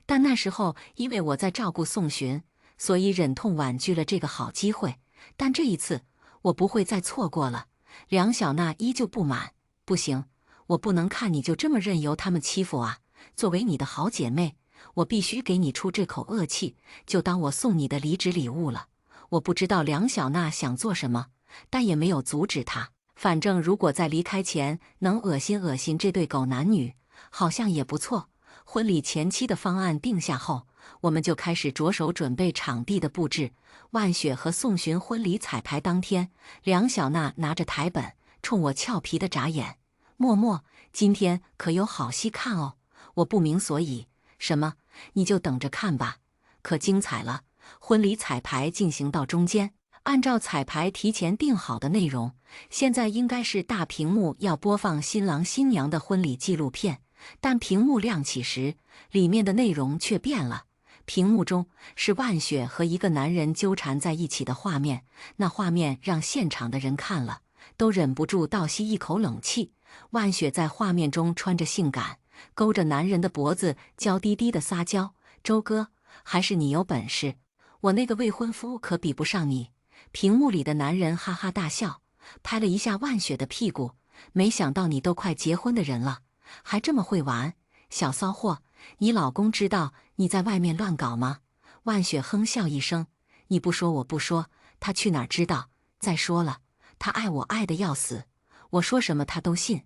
但那时候因为我在照顾宋寻，所以忍痛婉拒了这个好机会。但这一次我不会再错过了。梁小娜依旧不满，不行，我不能看你就这么任由他们欺负啊！作为你的好姐妹，我必须给你出这口恶气，就当我送你的离职礼物了。我不知道梁小娜想做什么，但也没有阻止她。反正如果在离开前能恶心恶心这对狗男女，好像也不错。婚礼前期的方案定下后，我们就开始着手准备场地的布置。万雪和宋寻婚礼彩排当天，梁小娜拿着台本冲我俏皮的眨眼：“默默，今天可有好戏看哦。”我不明所以，什么？你就等着看吧，可精彩了。婚礼彩排进行到中间，按照彩排提前定好的内容，现在应该是大屏幕要播放新郎新娘的婚礼纪录片。但屏幕亮起时，里面的内容却变了。屏幕中是万雪和一个男人纠缠在一起的画面，那画面让现场的人看了都忍不住倒吸一口冷气。万雪在画面中穿着性感，勾着男人的脖子，娇滴滴的撒娇：“周哥，还是你有本事，我那个未婚夫可比不上你。”屏幕里的男人哈哈大笑，拍了一下万雪的屁股：“没想到你都快结婚的人了，还这么会玩，小骚货！你老公知道你在外面乱搞吗？”万雪哼笑一声：“你不说我不说，他去哪儿知道？再说了，他爱我爱得要死，我说什么他都信。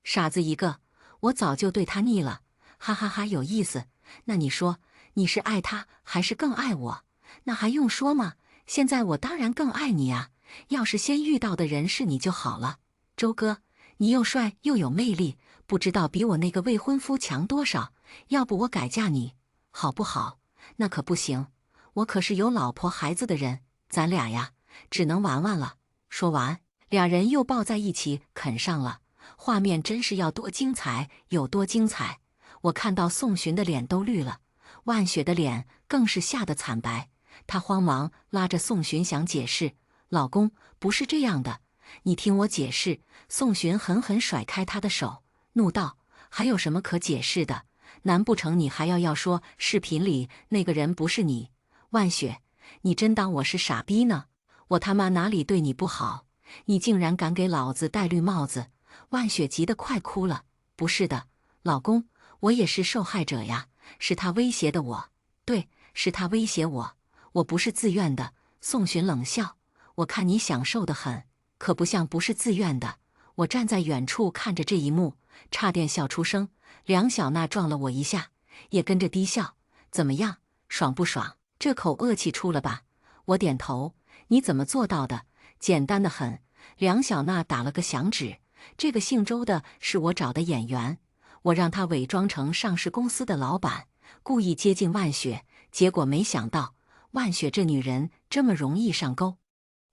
傻子一个，我早就对他腻了。”哈哈哈，有意思。那你说，你是爱他还是更爱我？那还用说吗？现在我当然更爱你啊！要是先遇到的人是你就好了。周哥，你又帅又有魅力，不知道比我那个未婚夫强多少。要不我改嫁你，好不好？那可不行，我可是有老婆孩子的人，咱俩呀，只能玩玩了。说完，俩人又抱在一起啃上了。画面真是要多精彩有多精彩。我看到宋寻的脸都绿了，万雪的脸更是吓得惨白。她慌忙拉着宋寻想解释：“老公，不是这样的，你听我解释。”宋寻狠狠甩开她的手，怒道：“还有什么可解释的？难不成你还要说视频里那个人不是你？万雪，你真当我是傻逼呢？我他妈哪里对你不好？你竟然敢给老子戴绿帽子！”万雪急得快哭了：“不是的，老公，我也是受害者呀，是他威胁的我。对，是他威胁我，我不是自愿的。”宋寻冷笑：“我看你享受得很，可不像不是自愿的。”我站在远处看着这一幕，差点笑出声。梁小娜撞了我一下，也跟着低笑：“怎么样，爽不爽？这口恶气出了吧？”我点头：“你怎么做到的？简单的很。”梁小娜打了个响指：“这个姓周的是我找的演员，我让他伪装成上市公司的老板，故意接近万雪，结果没想到万雪这女人这么容易上钩，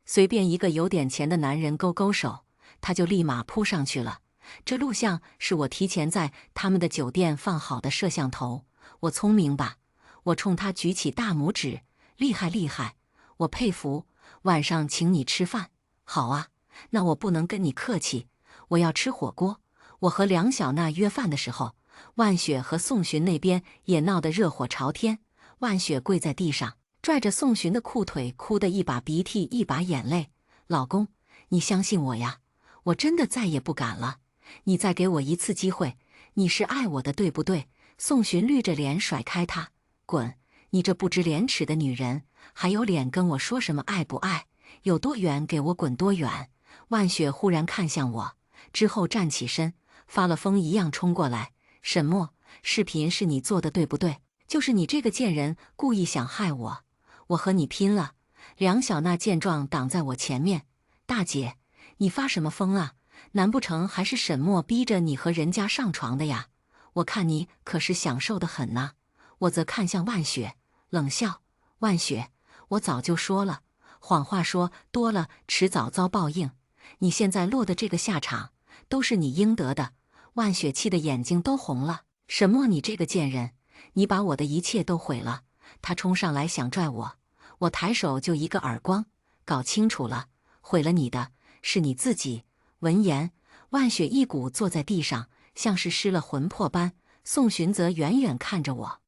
随便一个有点钱的男人勾勾手，她就立马扑上去了。这录像是我提前在他们的酒店放好的摄像头，我聪明吧？”我冲他举起大拇指：“厉害厉害，我佩服。晚上请你吃饭。”“好啊，那我不能跟你客气，我要吃火锅。”我和梁小娜约饭的时候，万雪和宋寻那边也闹得热火朝天。万雪跪在地上，拽着宋寻的裤腿，哭得一把鼻涕一把眼泪。老公，你相信我呀，我真的再也不敢了。你再给我一次机会，你是爱我的，对不对？宋寻绿着脸甩开他，滚！你这不知廉耻的女人，还有脸跟我说什么爱不爱？有多远给我滚多远！万雪忽然看向我，之后站起身，发了疯一样冲过来。沈墨，视频是你做的对不对？就是你这个贱人故意想害我，我和你拼了！梁小娜见状挡在我前面，大姐，你发什么疯啊？难不成还是沈墨逼着你和人家上床的呀？我看你可是享受得很呐。我则看向万雪，冷笑：万雪，我早就说了，谎话说多了，迟早遭报应。你现在落的这个下场，都是你应得的。万雪气得眼睛都红了。沈墨，你这个贱人，你把我的一切都毁了！他冲上来想拽我，我抬手就一个耳光。搞清楚了，毁了你的是你自己。闻言，万雪一股坐在地上，像是失了魂魄般。宋寻则远远看着我，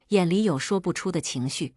眼里有说不出的情绪。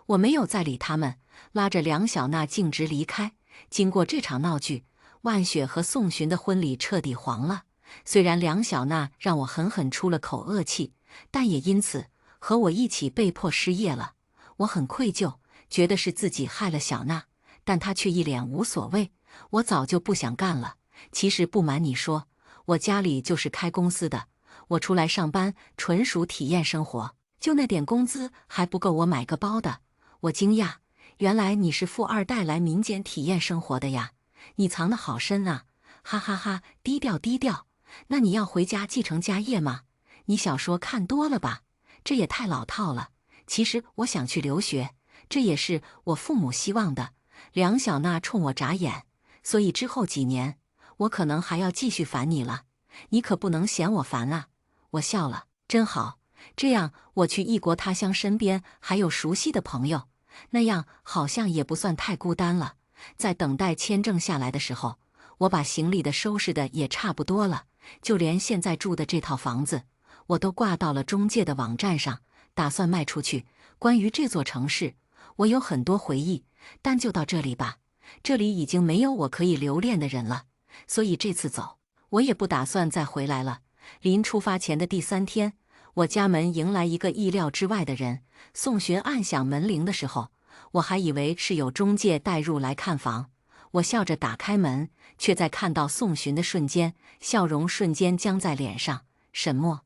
我没有再理他们，拉着梁小娜径直离开。经过这场闹剧，万雪和宋寻的婚礼彻底黄了。虽然梁小娜让我狠狠出了口恶气，但也因此和我一起被迫失业了。我很愧疚，觉得是自己害了小娜，但她却一脸无所谓。我早就不想干了。其实不瞒你说，我家里就是开公司的，我出来上班纯属体验生活，就那点工资还不够我买个包的。我惊讶，原来你是富二代来民间体验生活的呀，你藏得好深啊！哈哈哈，低调低调。那你要回家继承家业吗？你小说看多了吧？这也太老套了。其实我想去留学，这也是我父母希望的。梁小娜冲我眨眼，所以之后几年，我可能还要继续烦你了。你可不能嫌我烦啊！我笑了，真好，这样我去异国他乡，身边还有熟悉的朋友，那样好像也不算太孤单了。在等待签证下来的时候，我把行李收拾的也差不多了，就连现在住的这套房子，我都挂到了中介的网站上，打算卖出去。关于这座城市，我有很多回忆，但就到这里吧。这里已经没有我可以留恋的人了，所以这次走，我也不打算再回来了。临出发前的第3天，我家门迎来一个意料之外的人。宋寻按响门铃的时候，我还以为是有中介带入来看房。我笑着打开门，却在看到宋寻的瞬间，笑容瞬间僵在脸上。沈墨，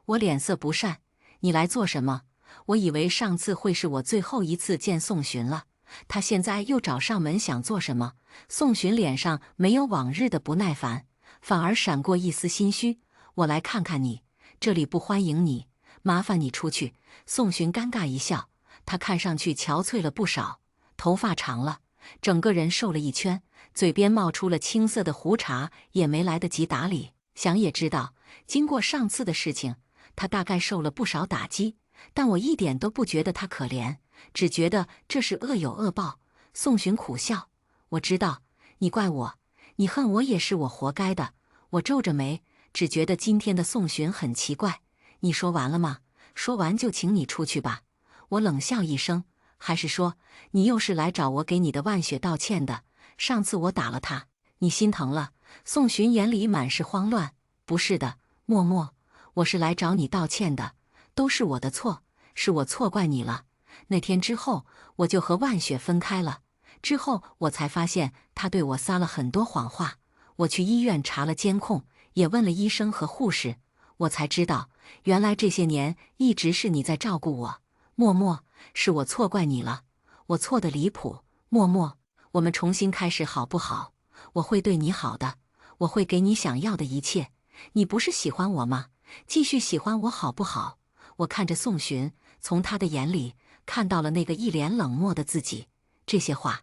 我脸色不善，你来做什么？我以为上次会是我最后一次见宋寻了，他现在又找上门想做什么？宋寻脸上没有往日的不耐烦，反而闪过一丝心虚。我来看看你，这里不欢迎你，麻烦你出去。宋寻尴尬一笑，他看上去憔悴了不少，头发长了，整个人瘦了一圈，嘴边冒出了青色的胡茬，也没来得及打理。想也知道，经过上次的事情，他大概受了不少打击，但我一点都不觉得他可怜，只觉得这是恶有恶报。宋寻苦笑，我知道，你怪我，你恨我也是我活该的。我皱着眉，只觉得今天的宋寻很奇怪。你说完了吗？说完就请你出去吧。我冷笑一声，还是说你又是来找我给你的万雪道歉的？上次我打了他，你心疼了？宋寻眼里满是慌乱。不是的，默默，我是来找你道歉的，都是我的错，是我错怪你了。那天之后，我就和万雪分开了。之后我才发现他对我撒了很多谎话。我去医院查了监控，也问了医生和护士，我才知道，原来这些年一直是你在照顾我。默默，是我错怪你了，我错得离谱。默默，我们重新开始好不好？我会对你好的，我会给你想要的一切。你不是喜欢我吗？继续喜欢我好不好？我看着宋寻，从他的眼里看到了那个一脸冷漠的自己。这些话，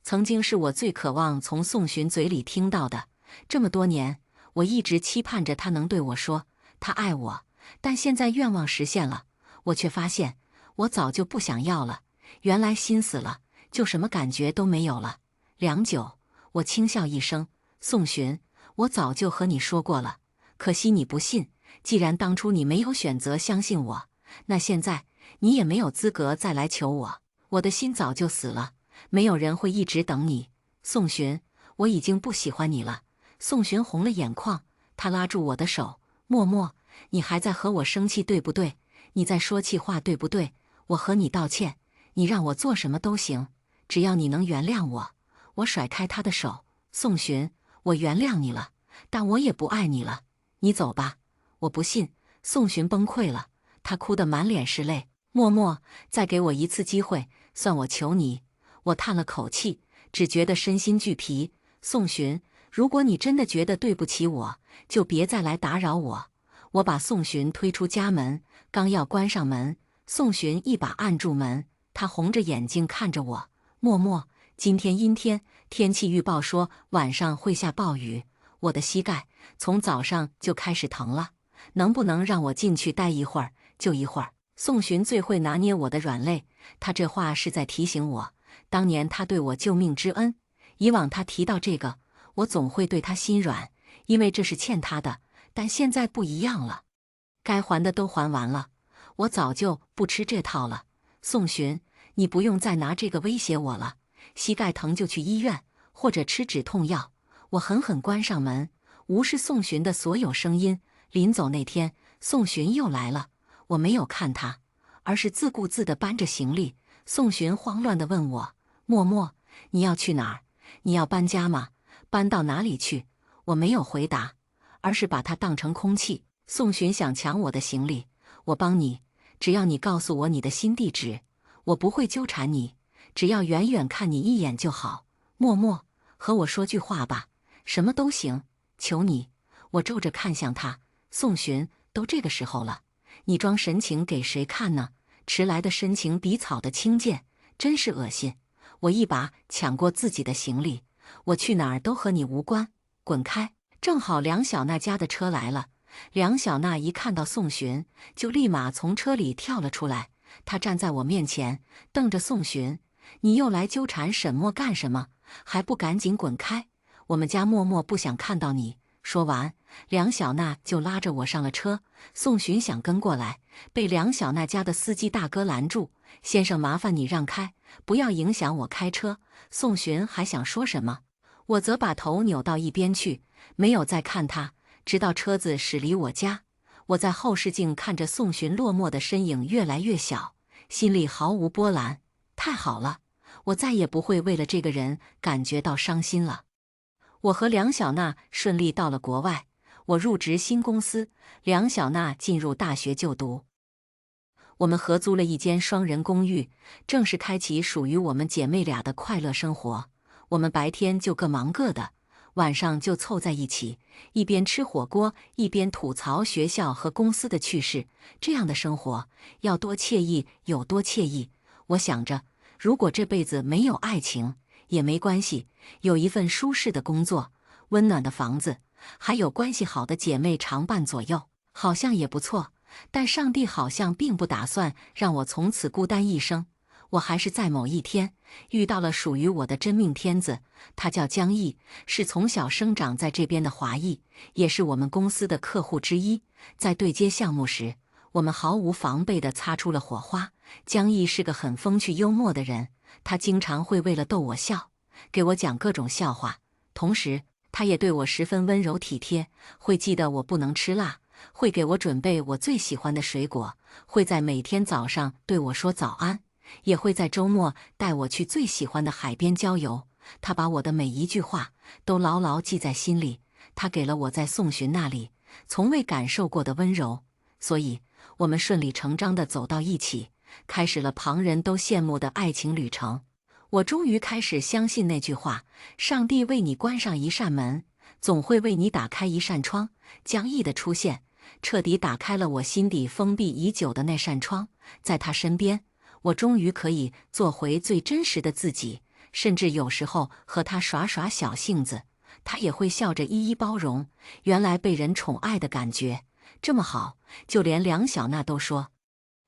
曾经是我最渴望从宋寻嘴里听到的。这么多年，我一直期盼着他能对我说他爱我，但现在愿望实现了，我却发现我早就不想要了。原来心死了，就什么感觉都没有了。良久，我轻笑一声，宋寻，我早就和你说过了，可惜你不信。既然当初你没有选择相信我，那现在你也没有资格再来求我。我的心早就死了，没有人会一直等你。宋寻，我已经不喜欢你了。宋寻红了眼眶，他拉住我的手，默默，你还在和我生气对不对？你在说气话对不对？我和你道歉，你让我做什么都行，只要你能原谅我。我甩开他的手，宋寻，我原谅你了，但我也不爱你了，你走吧。我不信。宋寻崩溃了，他哭得满脸是泪。默默，再给我一次机会，算我求你。我叹了口气，只觉得身心俱疲。宋寻，如果你真的觉得对不起我，就别再来打扰我。我把宋寻推出家门，刚要关上门，宋寻一把按住门，他红着眼睛看着我。默默，今天阴天，天气预报说晚上会下暴雨，我的膝盖从早上就开始疼了，能不能让我进去待一会儿就一会儿？宋寻最会拿捏我的软肋，他这话是在提醒我，当年他对我救命之恩。以往他提到这个，我总会对他心软，因为这是欠他的。但现在不一样了，该还的都还完了，我早就不吃这套了。宋寻，你不用再拿这个威胁我了，膝盖疼就去医院，或者吃止痛药。我狠狠关上门，无视宋寻的所有声音。临走那天，宋寻又来了，我没有看他，而是自顾自地搬着行李。宋寻慌乱地问我：默默，你要去哪儿？你要搬家吗？搬到哪里去？我没有回答，而是把他当成空气。宋寻想抢我的行李，我帮你，只要你告诉我你的新地址，我不会纠缠你，只要远远看你一眼就好。默默，和我说句话吧，什么都行，求你。我皱着看向他，宋寻，都这个时候了，你装神情给谁看呢？迟来的深情比草的轻贱，真是恶心。我一把抢过自己的行李，我去哪儿都和你无关，滚开！正好梁小娜家的车来了，梁小娜一看到宋寻，就立马从车里跳了出来。她站在我面前，瞪着宋寻：“你又来纠缠沈墨干什么？还不赶紧滚开！我们家默默不想看到你。”说完，梁小娜就拉着我上了车。宋寻想跟过来，被梁小娜家的司机大哥拦住：“先生，麻烦你让开，不要影响我开车。”宋寻还想说什么，我则把头扭到一边去，没有再看他，直到车子驶离我家。我在后视镜看着宋寻落寞的身影越来越小，心里毫无波澜。太好了，我再也不会为了这个人感觉到伤心了。我和梁小娜顺利到了国外，我入职新公司，梁小娜进入大学就读。我们合租了一间双人公寓，正式开启属于我们姐妹俩的快乐生活。我们白天就各忙各的，晚上就凑在一起，一边吃火锅，一边吐槽学校和公司的趣事。这样的生活要多惬意有多惬意。我想着，如果这辈子没有爱情也没关系，有一份舒适的工作，温暖的房子，还有关系好的姐妹常伴左右，好像也不错。但上帝好像并不打算让我从此孤单一生。我还是在某一天遇到了属于我的真命天子，他叫江毅，是从小生长在这边的华裔，也是我们公司的客户之一。在对接项目时，我们毫无防备地擦出了火花。江毅是个很风趣幽默的人，他经常会为了逗我笑，给我讲各种笑话，同时他也对我十分温柔体贴，会记得我不能吃辣，会给我准备我最喜欢的水果，会在每天早上对我说早安，也会在周末带我去最喜欢的海边郊游。他把我的每一句话都牢牢记在心里，他给了我在宋寻那里从未感受过的温柔，所以我们顺理成章地走到一起，开始了旁人都羡慕的爱情旅程。我终于开始相信那句话：上帝为你关上一扇门，总会为你打开一扇窗。江毅的出现彻底打开了我心底封闭已久的那扇窗，在他身边，我终于可以做回最真实的自己，甚至有时候和他耍耍小性子，他也会笑着一一包容。原来被人宠爱的感觉这么好，就连梁小娜都说，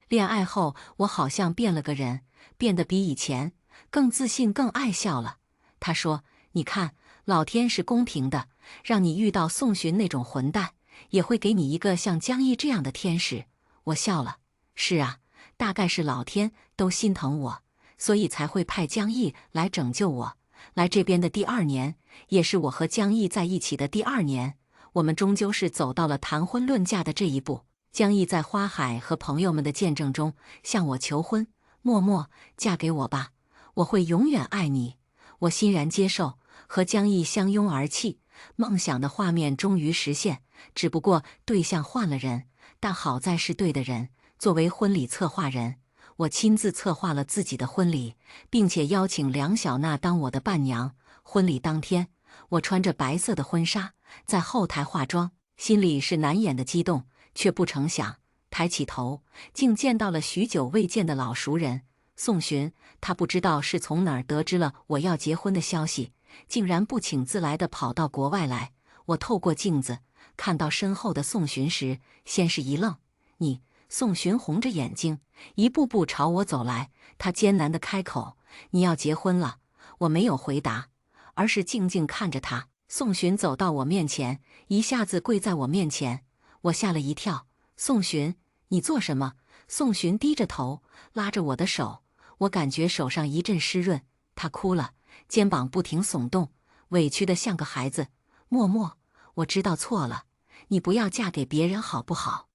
恋爱后我好像变了个人，变得比以前更自信更爱笑了。她说，你看，老天是公平的，让你遇到宋寻那种混蛋，也会给你一个像江毅这样的天使。我笑了。是啊，大概是老天都心疼我，所以才会派江毅来拯救我。来这边的第2年，也是我和江毅在一起的第2年，我们终究是走到了谈婚论嫁的这一步。江毅在花海和朋友们的见证中向我求婚：默默，嫁给我吧，我会永远爱你。我欣然接受，和江毅相拥而泣，梦想的画面终于实现。只不过对象换了人，但好在是对的人。作为婚礼策划人，我亲自策划了自己的婚礼，并且邀请梁小娜当我的伴娘。婚礼当天，我穿着白色的婚纱，在后台化妆，心里是难掩的激动，却不成想，抬起头，竟见到了许久未见的老熟人宋洵。他不知道是从哪儿得知了我要结婚的消息，竟然不请自来的跑到国外来。我透过镜子看到身后的宋洵时，先是一愣：“你？”宋洵红着眼睛，一步步朝我走来。他艰难地开口：“你要结婚了。”我没有回答，而是静静看着他。宋洵走到我面前，一下子跪在我面前。我吓了一跳：“宋洵，你做什么？”宋洵低着头，拉着我的手，我感觉手上一阵湿润。他哭了，肩膀不停耸动，委屈得像个孩子。“默默，我知道错了，你不要嫁给别人好不好？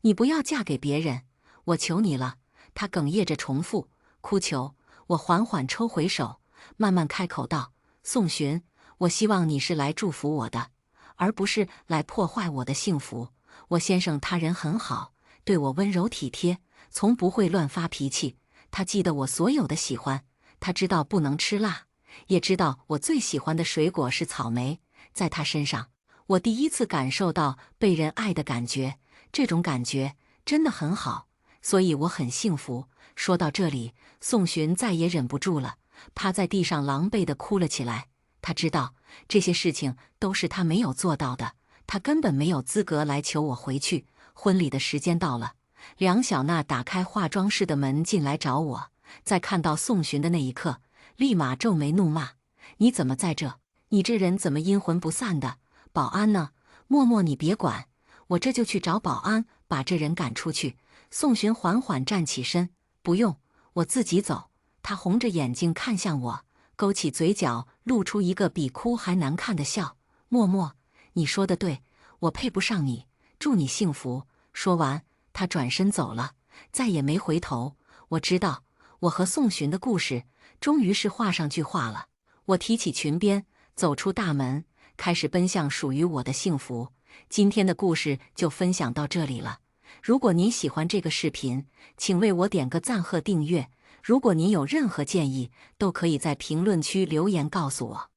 你不要嫁给别人，我求你了。”他哽咽着重复，哭求。我缓缓抽回手，慢慢开口道：“宋洵，我希望你是来祝福我的，而不是来破坏我的幸福。我先生他人很好，对我温柔体贴，从不会乱发脾气。他记得我所有的喜欢，他知道不能吃辣，也知道我最喜欢的水果是草莓。在他身上，我第一次感受到被人爱的感觉，这种感觉真的很好，所以我很幸福。”说到这里，宋洵再也忍不住了，趴在地上狼狈地哭了起来。他知道这些事情都是他没有做到的，他根本没有资格来求我回去。婚礼的时间到了，梁小娜打开化妆室的门进来找我，在看到宋洵的那一刻，立马皱眉怒骂：“你怎么在这？你这人怎么阴魂不散的？保安呢？默默，你别管，我这就去找保安，把这人赶出去。”宋洵缓缓站起身：“不用，我自己走。”他红着眼睛看向我，勾起嘴角，露出一个比哭还难看的笑：“默默，你说的对，我配不上你，祝你幸福。”说完，他转身走了，再也没回头。我知道，我和宋洵的故事终于是画上句话了。我提起裙边，走出大门，开始奔向属于我的幸福。今天的故事就分享到这里了。如果您喜欢这个视频，请为我点个赞和订阅。如果您有任何建议，都可以在评论区留言告诉我。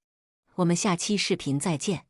我们下期视频再见。